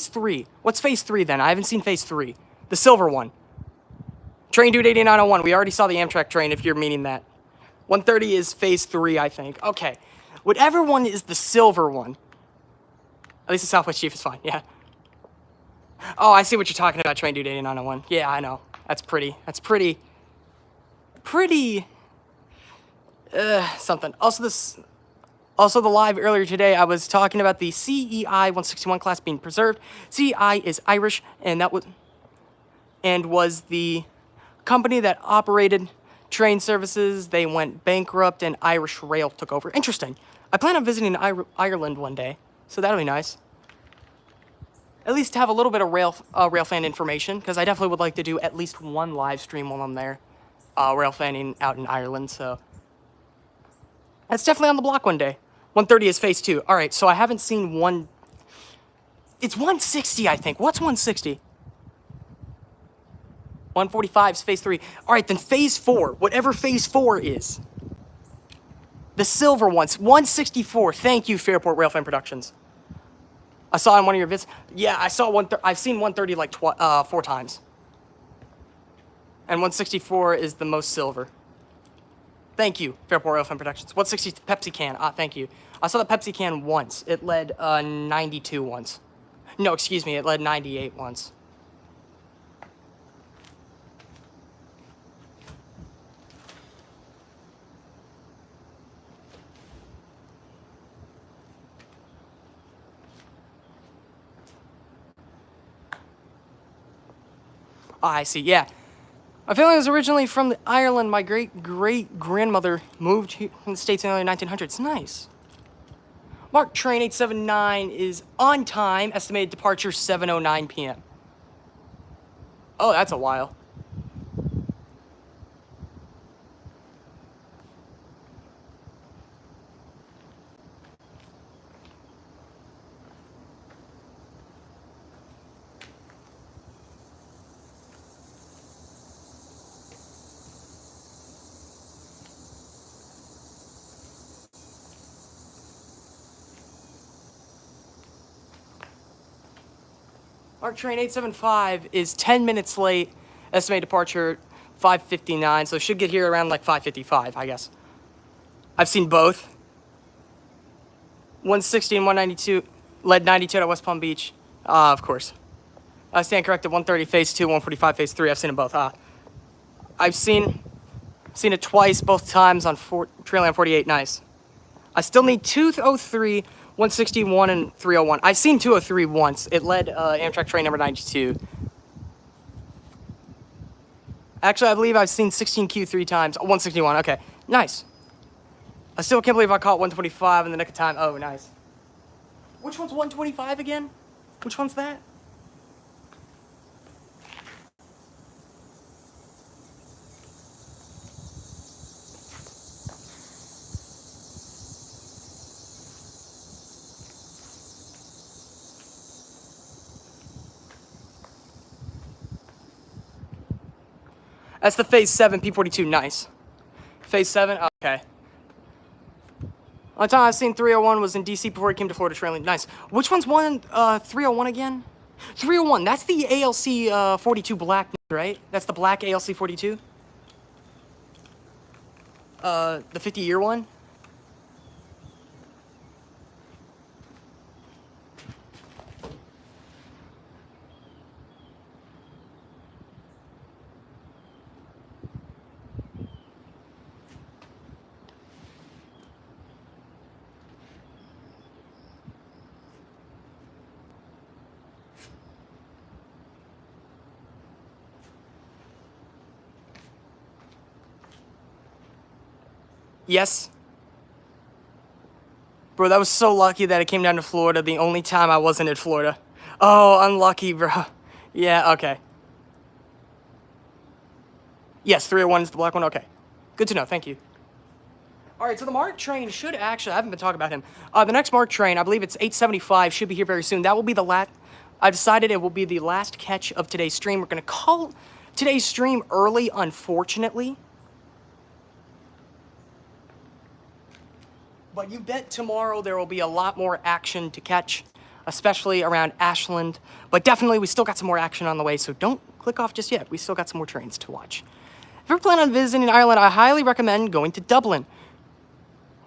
3? What's phase 3 then? I haven't seen phase 3. The silver one. Train Dude 8901. We already saw the Amtrak train if you're meaning that. 130 is phase 3, I think. Okay. Whatever one is the silver one. At least the Southwest Chief is fine, yeah. Oh, I see what you're talking about, train dude 8901. Yeah, I know. That's pretty something. Also the live earlier today, I was talking about the CEI 161 class being preserved. CEI is Irish, and was the company that operated train services. They went bankrupt, and Irish Rail took over. Interesting. I plan on visiting Ireland one day, so that'll be nice. At least have a little bit of Railfan information, because I definitely would like to do at least one live stream while I'm there, Railfanning out in Ireland, so that's definitely on the block one day. 130 is phase 2. All right, so I haven't seen one. It's 160, I think. What's 160? 145 is phase 3. All right, then phase 4, whatever phase 4 is. The silver ones, 164. Thank you, Fairport Railfan Productions. I saw in one of your vids. Yeah, I saw I've seen 130 like 4 times. And 164 is the most silver. Thank you, Fairport Railfan Productions. 160 Pepsi can. Thank you. I saw the Pepsi can once. It led 92 once. No, excuse me. It led 98 once. I see. Yeah. My family was originally from Ireland. My great-great-grandmother moved here in the States in the early 1900s. Nice. Mark train 879 is on time. Estimated departure 7:09 p.m. Oh, that's a while. Mark train 875 is 10 minutes late. Estimated departure 5:59, so it should get here around like 5:55, I guess. I've seen both. 160 and 192 led 92 at West Palm Beach. Of course. I stand corrected. 130 phase 2, 145 phase 3. I've seen them both. I've seen it twice, both times on Trailline 48. Nice. I still need 203, 161, and 301. I've seen 203 once. It led Amtrak train number 92. Actually, I believe I've seen 16Q 3 times. 161. Okay. Nice. I still can't believe I caught 125 in the nick of time. Oh, nice. Which one's 125 again? Which one's that? That's the phase 7 P42. Nice. Phase 7. Okay. Only time I've seen 301 was in DC before he came to Florida trailing. Nice. Which one's 301 again? 301. That's the ALC 42 black, right? That's the black ALC 42. The 50-year one. Yes. Bro, that was so lucky that it came down to Florida the only time I wasn't in Florida. Oh, unlucky, bro. Yeah, okay. Yes, 301 is the black one. Okay. Good to know. Thank you. All right, so the MARC train should actually, I haven't been talking about him. The next MARC train, I believe it's 875, should be here very soon. That will be the last, I decided it will be the last catch of today's stream. We're going to call today's stream early, unfortunately. But you bet tomorrow there will be a lot more action to catch, especially around Ashland. But definitely, we still got some more action on the way, so don't click off just yet. We still got some more trains to watch. If you're planning on visiting Ireland, I highly recommend going to Dublin.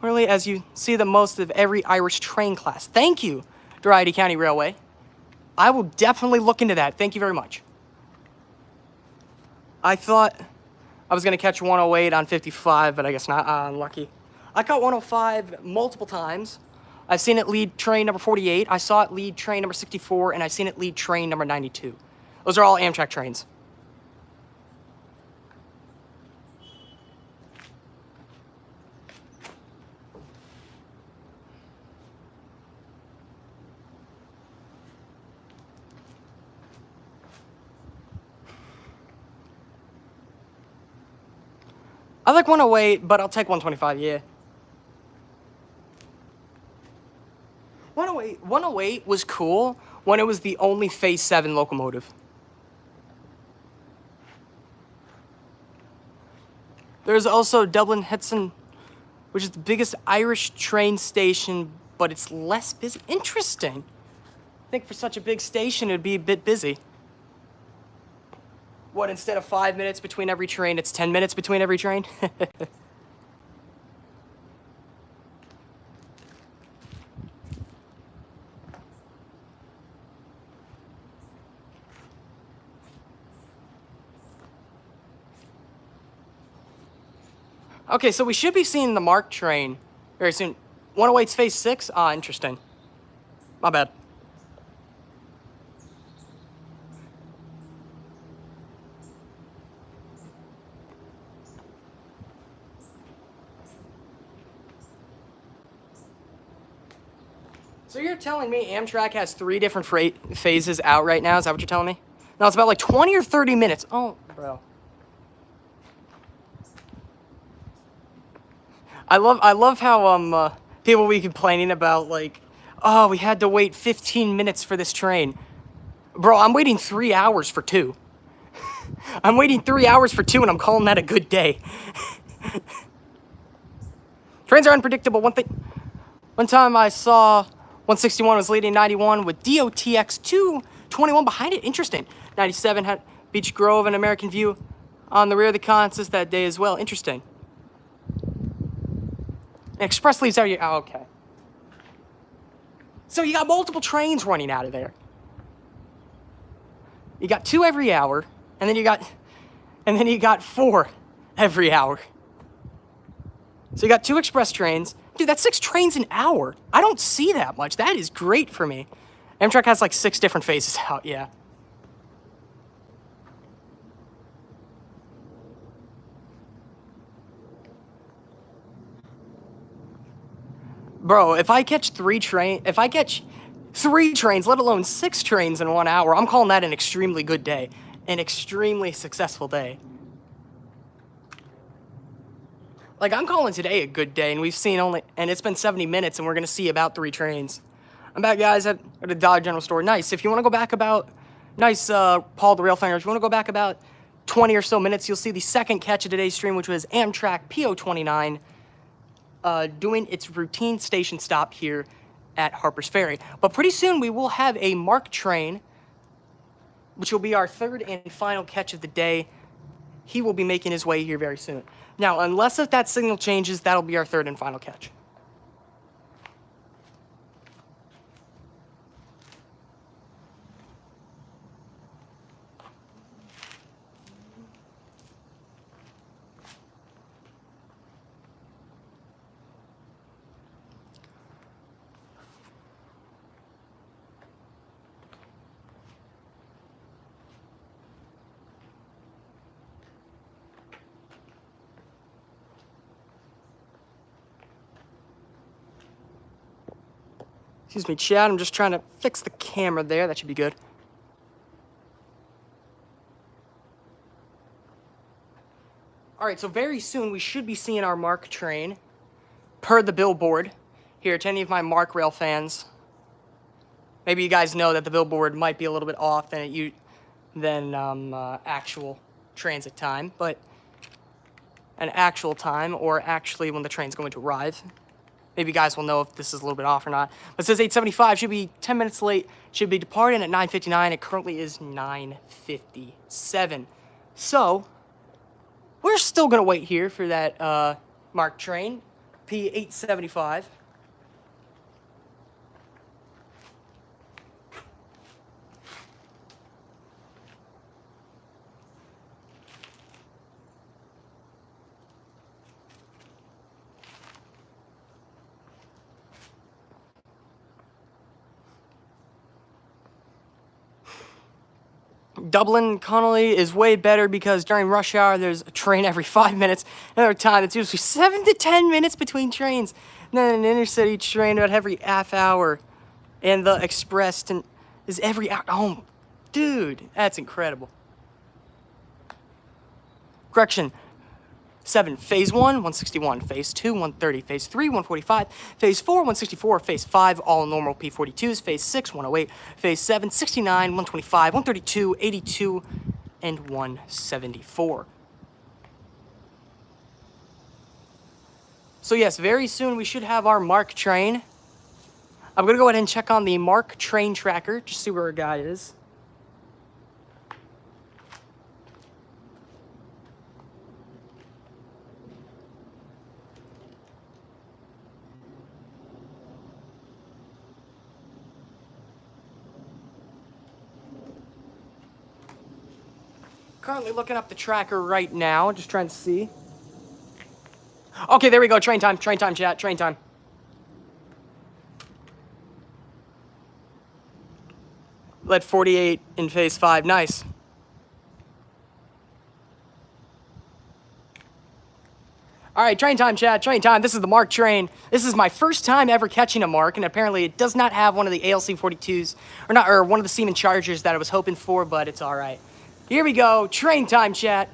Really, as you see the most of every Irish train class. Thank you, Variety County Railway. I will definitely look into that. Thank you very much. I thought I was going to catch 108 on 55, but I guess not. Unlucky. I caught 105 multiple times. I've seen it lead train number 48. I saw it lead train number 64, and I've seen it lead train number 92. Those are all Amtrak trains. I like 108, but I'll take 125, yeah. 108 was cool when it was the only Phase 7 locomotive. There's also Dublin Hetson, which is the biggest Irish train station, but it's less busy. Interesting. I think for such a big station, it'd be a bit busy. What, instead of 5 minutes between every train, it's 10 minutes between every train? Okay, so we should be seeing the MARC train very soon. 108's Phase 6? Ah, interesting. My bad. So you're telling me Amtrak has 3 different freight phases out right now? Is that what you're telling me? No, it's about like 20 or 30 minutes. Oh, bro. I love how people be complaining about like, oh, we had to wait 15 minutes for this train. Bro, I'm waiting 3 hours for 2. I'm waiting 3 hours for 2 and I'm calling that a good day. Trains are unpredictable. One time I saw 161 was leading 91 with DOTX 221 behind it. Interesting. 97 had Beach Grove and American View on the rear of the consist that day as well. Interesting. Express leaves out here. Oh, okay. So you got multiple trains running out of there. You got 2 every hour, and then you got 4 every hour. So you got 2 express trains. Dude, that's 6 trains an hour. I don't see that much. That is great for me. Amtrak has like 6 different phases out, yeah. Bro, if I catch 3 trains, let alone 6 trains in 1 hour, I'm calling that an extremely good day. An extremely successful day. Like, I'm calling today a good day, and it's been 70 minutes, and we're gonna see about 3 trains. I'm back, guys, at the Dollar General store. Nice. If you want to go back about, Paul the Railfanner, if you want to go back about 20 or so minutes, you'll see the second catch of today's stream, which was Amtrak PO29 doing its routine station stop here at Harpers Ferry. But pretty soon, we will have a MARC train, which will be our 3rd and final catch of the day. He will be making his way here very soon. Now, unless if that signal changes, that'll be our 3rd and final catch. Excuse me, Chad, I'm just trying to fix the camera there. That should be good. All right, so very soon we should be seeing our MARC train per the billboard here to any of my MARC rail fans. Maybe you guys know that the billboard might be a little bit off than actual transit time, but an actual time or actually when the train's going to arrive. Maybe you guys will know if this is a little bit off or not. But it says 8:75, should be 10 minutes late, should be departing at 9:59. It currently is 9:57. So, we're still gonna wait here for that MARC train, P875. Dublin Connolly is way better because during rush hour there's a train every 5 minutes. Another time it's usually 7 to 10 minutes between trains. And then an intercity train about every half hour. And the express is every hour. Oh, dude, that's incredible. Correction. 7, phase 1, 161, phase 2, 130, phase 3, 145, phase 4, 164, phase 5, all normal P42s, phase 6, 108, phase 7, 69, 125, 132, 82, and 174. So yes, very soon we should have our MARC train. I'm gonna go ahead and check on the MARC train tracker, just see where our guy is. Currently looking up the tracker right now, just trying to see. Okay, there we go, train time, chat, train time. Lead 48 in phase 5, nice. All right, train time, chat, train time. This is the MARC train. This is my first time ever catching a MARC, and apparently it does not have one of the ALC 42s, or one of the Siemens Chargers that I was hoping for, but it's all right. Here we go, train time, chat.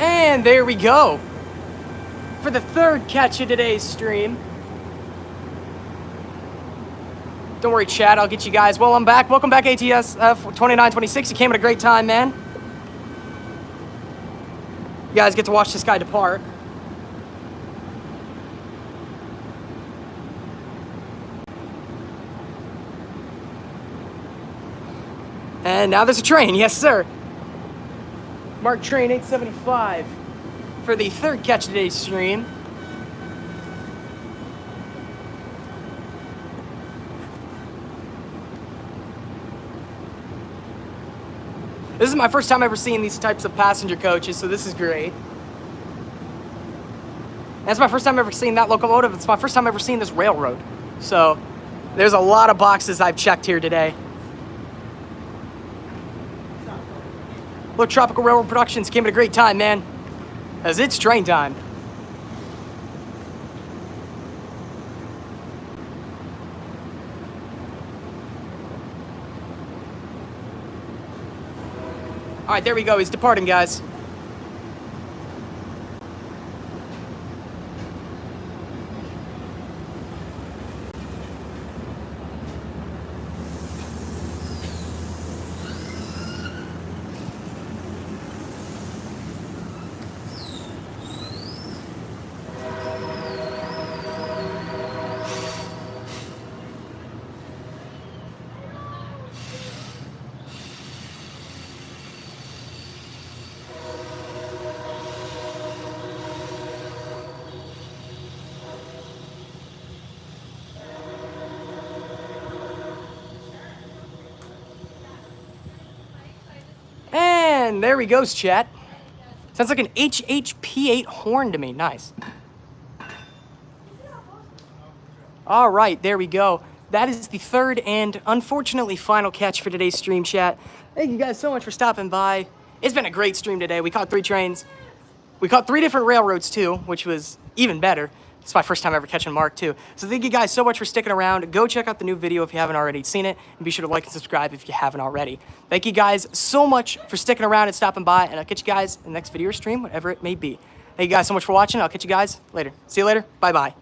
And there we go. For the third catch of today's stream. Don't worry, chat, I'll get you guys. Well, I'm back. Welcome back, ATS 2926. You came at a great time, man. You guys get to watch this guy depart. And now there's a train, yes, sir. MARC train 875 for the third catch of today's stream. This is my first time ever seeing these types of passenger coaches, so this is great. That's my first time ever seeing that locomotive. It's my first time ever seeing this railroad. So there's a lot of boxes I've checked here today. Look, Tropical Railroad Productions came at a great time, man. As it's train time. All right, there we go. He's departing, guys. And there he goes, chat. Sounds like an HHP8 horn to me. Nice. All right, there we go. That is the third and unfortunately final catch for today's stream, chat. Thank you guys so much for stopping by. It's been a great stream today. We caught 3 trains. We caught 3 different railroads too, which was even better. It's my first time ever catching MARC too. So thank you guys so much for sticking around. Go check out the new video if you haven't already seen it. And be sure to like and subscribe if you haven't already. Thank you guys so much for sticking around and stopping by. And I'll catch you guys in the next video or stream, whatever it may be. Thank you guys so much for watching. I'll catch you guys later. See you later. Bye-bye.